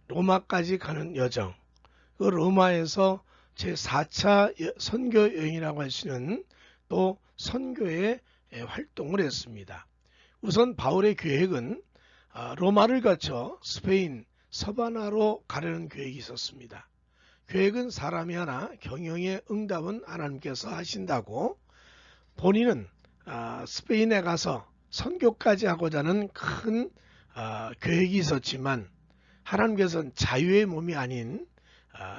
로마까지 가는 여정, 그 로마에서 제4차 선교여행이라고 할 수 있는 또 선교의 활동을 했습니다. 우선 바울의 계획은 로마를 거쳐 스페인 서바나로 가려는 계획이 있었습니다. 계획은 사람이 하나 경영의 응답은 하나님께서 하신다고 본인은 스페인에 가서 선교까지 하고자 하는 큰 계획이 있었지만 하나님께서는 자유의 몸이 아닌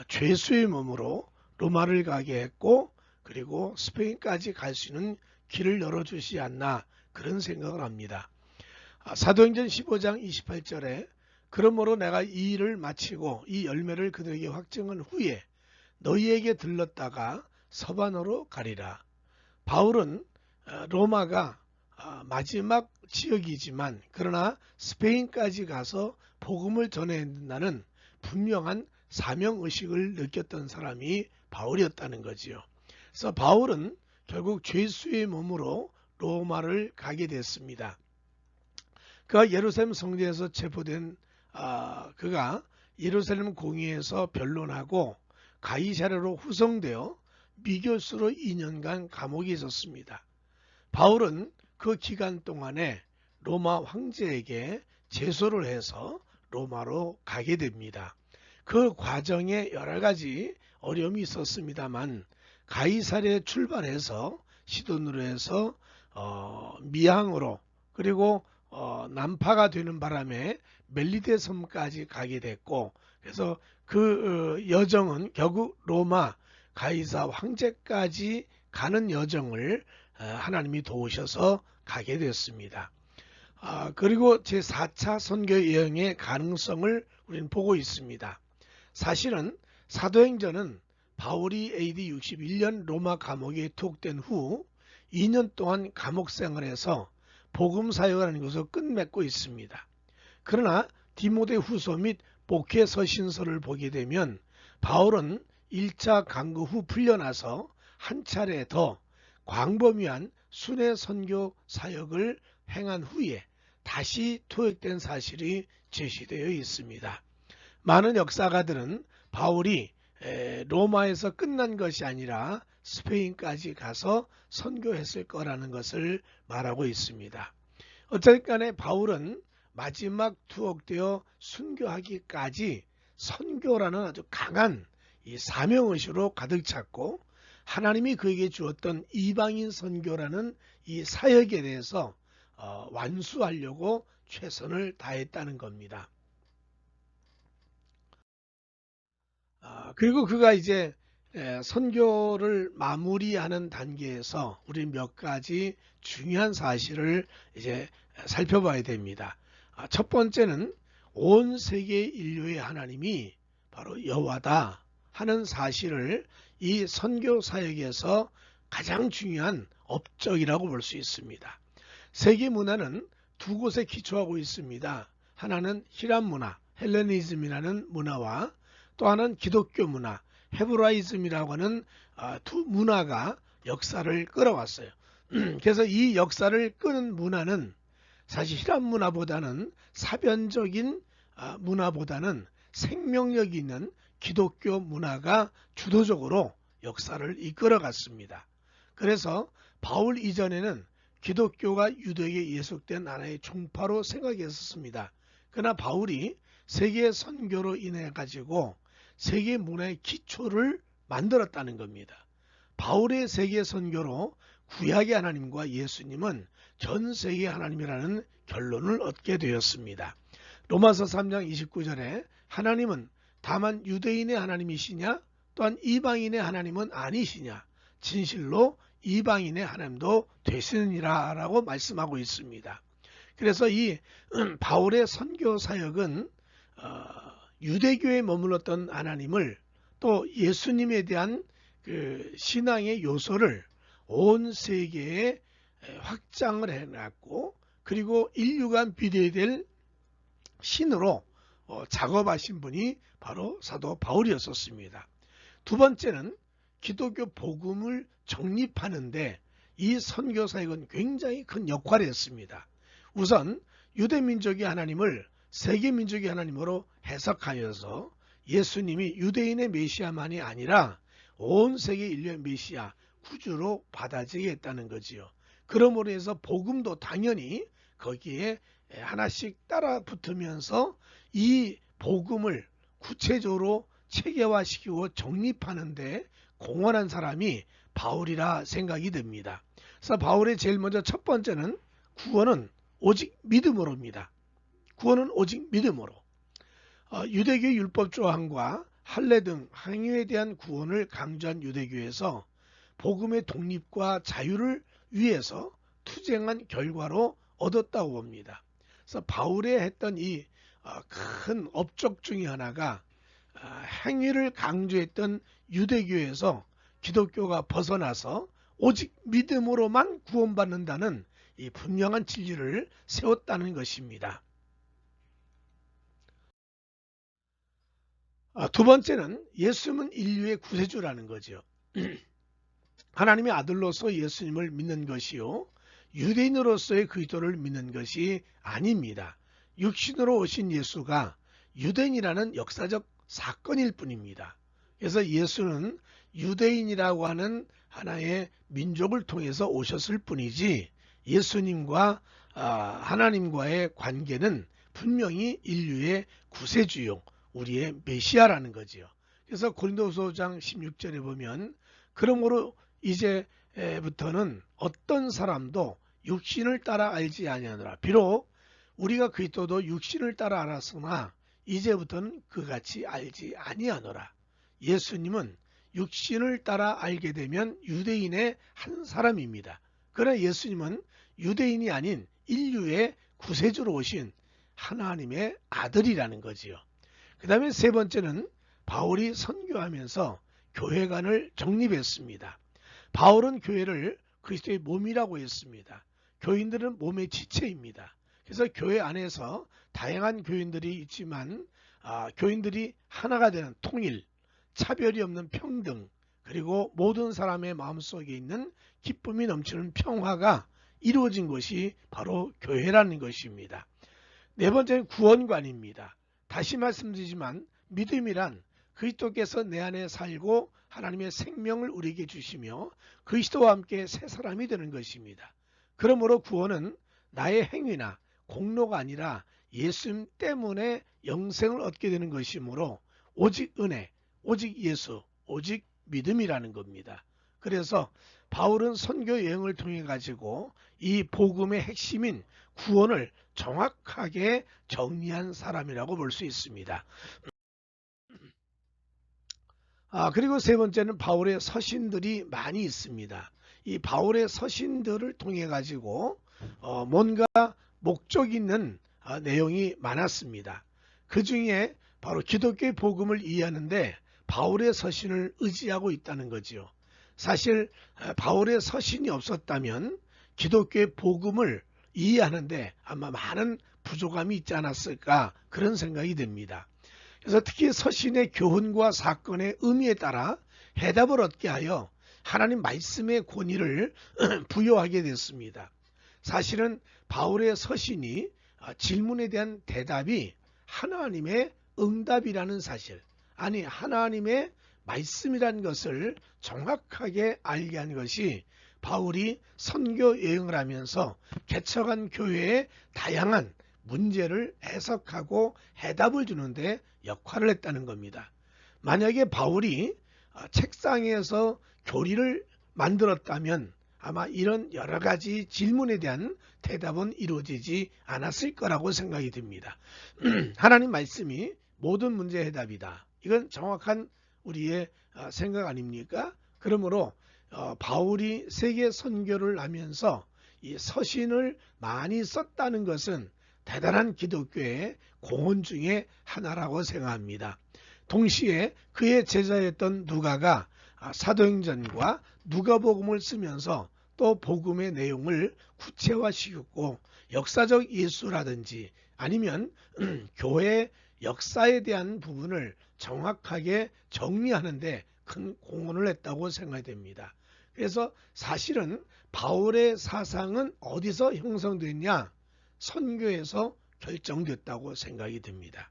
죄수의 몸으로 로마를 가게 했고 그리고 스페인까지 갈 수 있는 길을 열어주시 않나 그런 생각을 합니다. 사도행전 15장 28절에 그러므로 내가 이 일을 마치고 이 열매를 그들에게 확증한 후에 너희에게 들렀다가 서반으로 가리라. 바울은 로마가 마지막 지역이지만 그러나 스페인까지 가서 복음을 전해야 된다는 분명한 사명의식을 느꼈던 사람이 바울이었다는 거지요. 그래서 바울은 결국 죄수의 몸으로 로마를 가게 됐습니다. 그가 예루살렘 성전에서 체포된 그가 예루살렘 공의에서 변론하고 가이사랴로 후송되어 미교수로 2년간 감옥에 있었습니다. 바울은 그 기간 동안에 로마 황제에게 제소를 해서 로마로 가게 됩니다. 그 과정에 여러 가지 어려움이 있었습니다만 가이사랴에 출발해서 시돈으로 해서 미항으로 그리고 난파가 되는 바람에 멜리데 섬까지 가게 됐고, 그래서 그 여정은 결국 로마 가이사 황제까지 가는 여정을 하나님이 도우셔서 가게 됐습니다. 그리고 제4차 선교 여행의 가능성을 우리는 보고 있습니다. 사실은 사도행전은 바울이 AD 61년 로마 감옥에 투옥된 후 2년 동안 감옥 생활에서 복음 사역을 하는 것으로 끝맺고 있습니다. 그러나 디모데 후서 및 목회 서신서를 보게 되면 바울은 1차 강구 후 풀려나서 한 차례 더 광범위한 순회 선교 사역을 행한 후에 다시 투옥된 사실이 제시되어 있습니다. 많은 역사가들은 바울이 로마에서 끝난 것이 아니라 스페인까지 가서 선교했을 거라는 것을 말하고 있습니다. 어쨌든 간에 바울은 마지막 투옥되어 순교하기까지 선교라는 아주 강한 이 사명의식으로 가득 찼고, 하나님이 그에게 주었던 이방인 선교라는 이 사역에 대해서 완수하려고 최선을 다했다는 겁니다. 그리고 그가 이제 선교를 마무리하는 단계에서 우리 몇 가지 중요한 사실을 이제 살펴봐야 됩니다. 첫 번째는 온 세계 인류의 하나님이 바로 여호와다 하는 사실을 이 선교 사역에서 가장 중요한 업적이라고 볼 수 있습니다. 세계 문화는 두 곳에 기초하고 있습니다. 하나는 히람 문화, 헬레니즘이라는 문화와 또 하나는 기독교 문화, 헤브라이즘이라고 하는 두 문화가 역사를 끌어왔어요. 그래서 이 역사를 끄는 문화는 사실 히람 문화보다는 사변적인 문화보다는 생명력 있는 기독교 문화가 주도적으로 역사를 이끌어갔습니다. 그래서 바울 이전에는 기독교가 유대에게 예속된 하나의 종파로 생각했었습니다. 그러나 바울이 세계 선교로 인해 가지고 세계 문화의 기초를 만들었다는 겁니다. 바울의 세계 선교로 구약의 하나님과 예수님은 전 세계 하나님이라는 결론을 얻게 되었습니다. 로마서 3장 29절에 하나님은 다만 유대인의 하나님이시냐 또한 이방인의 하나님은 아니시냐 진실로 이방인의 하나님도 되시느니라 라고 말씀하고 있습니다. 그래서 이 바울의 선교 사역은 유대교에 머물렀던 하나님을 또 예수님에 대한 그 신앙의 요소를 온 세계에 확장을 해놨고, 그리고 인류가 믿어야 될 신으로 작업하신 분이 바로 사도 바울이었었습니다. 두 번째는 기독교 복음을 정립하는데 이 선교 사역은 굉장히 큰 역할을 했습니다. 우선 유대민족의 하나님을 세계민족의 하나님으로 해석하여서 예수님이 유대인의 메시아만이 아니라 온 세계 인류의 메시아 구주로 받아들이게 했다는 거지요. 그러므로 해서 복음도 당연히 거기에 하나씩 따라 붙으면서 이 복음을 구체적으로 체계화시키고 정립하는데 공헌한 사람이 바울이라 생각이 듭니다. 그래서 바울의 제일 먼저 첫 번째는 구원은 오직 믿음으로입니다. 구원은 오직 믿음으로. 유대교 율법 조항과 할례 등 행위에 대한 구원을 강조한 유대교에서 복음의 독립과 자유를 위해서 투쟁한 결과로 얻었다고 봅니다. 그래서 바울이 했던 이 큰 업적 중에 하나가 행위를 강조했던 유대교에서 기독교가 벗어나서 오직 믿음으로만 구원받는다는 이 분명한 진리를 세웠다는 것입니다. 두 번째는 예수님은 인류의 구세주라는 거죠. 하나님의 아들로서 예수님을 믿는 것이요 유대인으로서의 그리스도를 믿는 것이 아닙니다. 육신으로 오신 예수가 유대인이라는 역사적 사건일 뿐입니다. 그래서 예수는 유대인이라고 하는 하나의 민족을 통해서 오셨을 뿐이지 예수님과 하나님과의 관계는 분명히 인류의 구세주요 우리의 메시아라는 거지요. 그래서 고린도후서 5장 16절에 보면 그러므로 이제부터는 어떤 사람도 육신을 따라 알지 아니하노라. 비록 우리가 그리스도도 육신을 따라 알았으나 이제부터는 그같이 알지 아니하노라. 예수님은 육신을 따라 알게 되면 유대인의 한 사람입니다. 그러나 예수님은 유대인이 아닌 인류의 구세주로 오신 하나님의 아들이라는 거지요. 그 다음에 세 번째는 바울이 선교하면서 교회관을 정립했습니다. 바울은 교회를 그리스도의 몸이라고 했습니다. 교인들은 몸의 지체입니다. 그래서 교회 안에서 다양한 교인들이 있지만 교인들이 하나가 되는 통일, 차별이 없는 평등, 그리고 모든 사람의 마음속에 있는 기쁨이 넘치는 평화가 이루어진 것이 바로 교회라는 것입니다. 네 번째는 구원관입니다. 다시 말씀드리지만 믿음이란 그리스도께서 내 안에 살고 하나님의 생명을 우리에게 주시며 그리스도와 함께 새 사람이 되는 것입니다. 그러므로 구원은 나의 행위나 공로가 아니라 예수님 때문에 영생을 얻게 되는 것이므로 오직 은혜, 오직 예수, 오직 믿음이라는 겁니다. 그래서 바울은 선교 여행을 통해 가지고 이 복음의 핵심인 구원을 정확하게 정리한 사람이라고 볼 수 있습니다. 그리고 세 번째는 바울의 서신들이 많이 있습니다. 이 바울의 서신들을 통해 가지고 뭔가 목적 있는 내용이 많았습니다. 그 중에 바로 기독교의 복음을 이해하는데 바울의 서신을 의지하고 있다는 거지요. 사실 바울의 서신이 없었다면 기독교의 복음을 이해하는데 아마 많은 부족함이 있지 않았을까 그런 생각이 듭니다. 그래서 특히 서신의 교훈과 사건의 의미에 따라 해답을 얻게 하여 하나님 말씀의 권위를 부여하게 됐습니다. 사실은 바울의 서신이 질문에 대한 대답이 하나님의 응답이라는 사실, 아니 하나님의 말씀이라는 것을 정확하게 알게 한 것이 바울이 선교 여행을 하면서 개척한 교회의 다양한 문제를 해석하고 해답을 주는데 역할을 했다는 겁니다. 만약에 바울이 책상에서 교리를 만들었다면 아마 이런 여러 가지 질문에 대한 대답은 이루어지지 않았을 거라고 생각이 듭니다. 하나님 말씀이 모든 문제의 해답이다. 이건 정확한 우리의 생각 아닙니까? 그러므로 바울이 세계 선교를 하면서 이 서신을 많이 썼다는 것은 대단한 기독교의 공헌 중에 하나라고 생각합니다. 동시에 그의 제자였던 누가가 사도행전과 누가복음을 쓰면서 또 복음의 내용을 구체화시켰고 역사적 예수라든지 아니면 교회 역사에 대한 부분을 정확하게 정리하는 데 큰 공헌을 했다고 생각이 됩니다. 그래서 사실은 바울의 사상은 어디서 형성됐냐? 선교에서 결정됐다고 생각이 듭니다.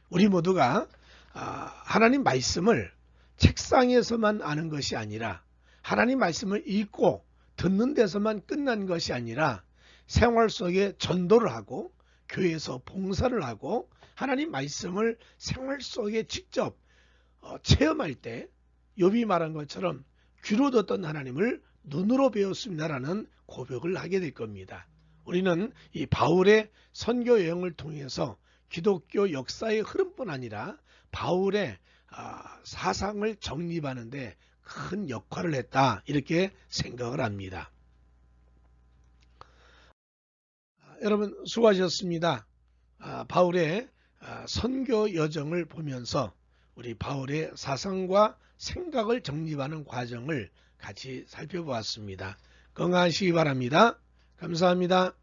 우리 모두가 하나님 말씀을 책상에서만 아는 것이 아니라 하나님 말씀을 읽고 듣는 데서만 끝난 것이 아니라 생활 속에 전도를 하고 교회에서 봉사를 하고 하나님 말씀을 생활 속에 직접 체험할 때 욥이 말한 것처럼 귀로 듣던 하나님을 눈으로 배웠습니다라는 고백을 하게 될 겁니다. 우리는 이 바울의 선교 여행을 통해서 기독교 역사의 흐름뿐 아니라 바울의 사상을 정립하는 데 큰 역할을 했다 이렇게 생각을 합니다. 여러분 수고하셨습니다. 바울의 선교 여정을 보면서 우리 바울의 사상과 생각을 정립하는 과정을 같이 살펴보았습니다. 건강하시기 바랍니다. 감사합니다.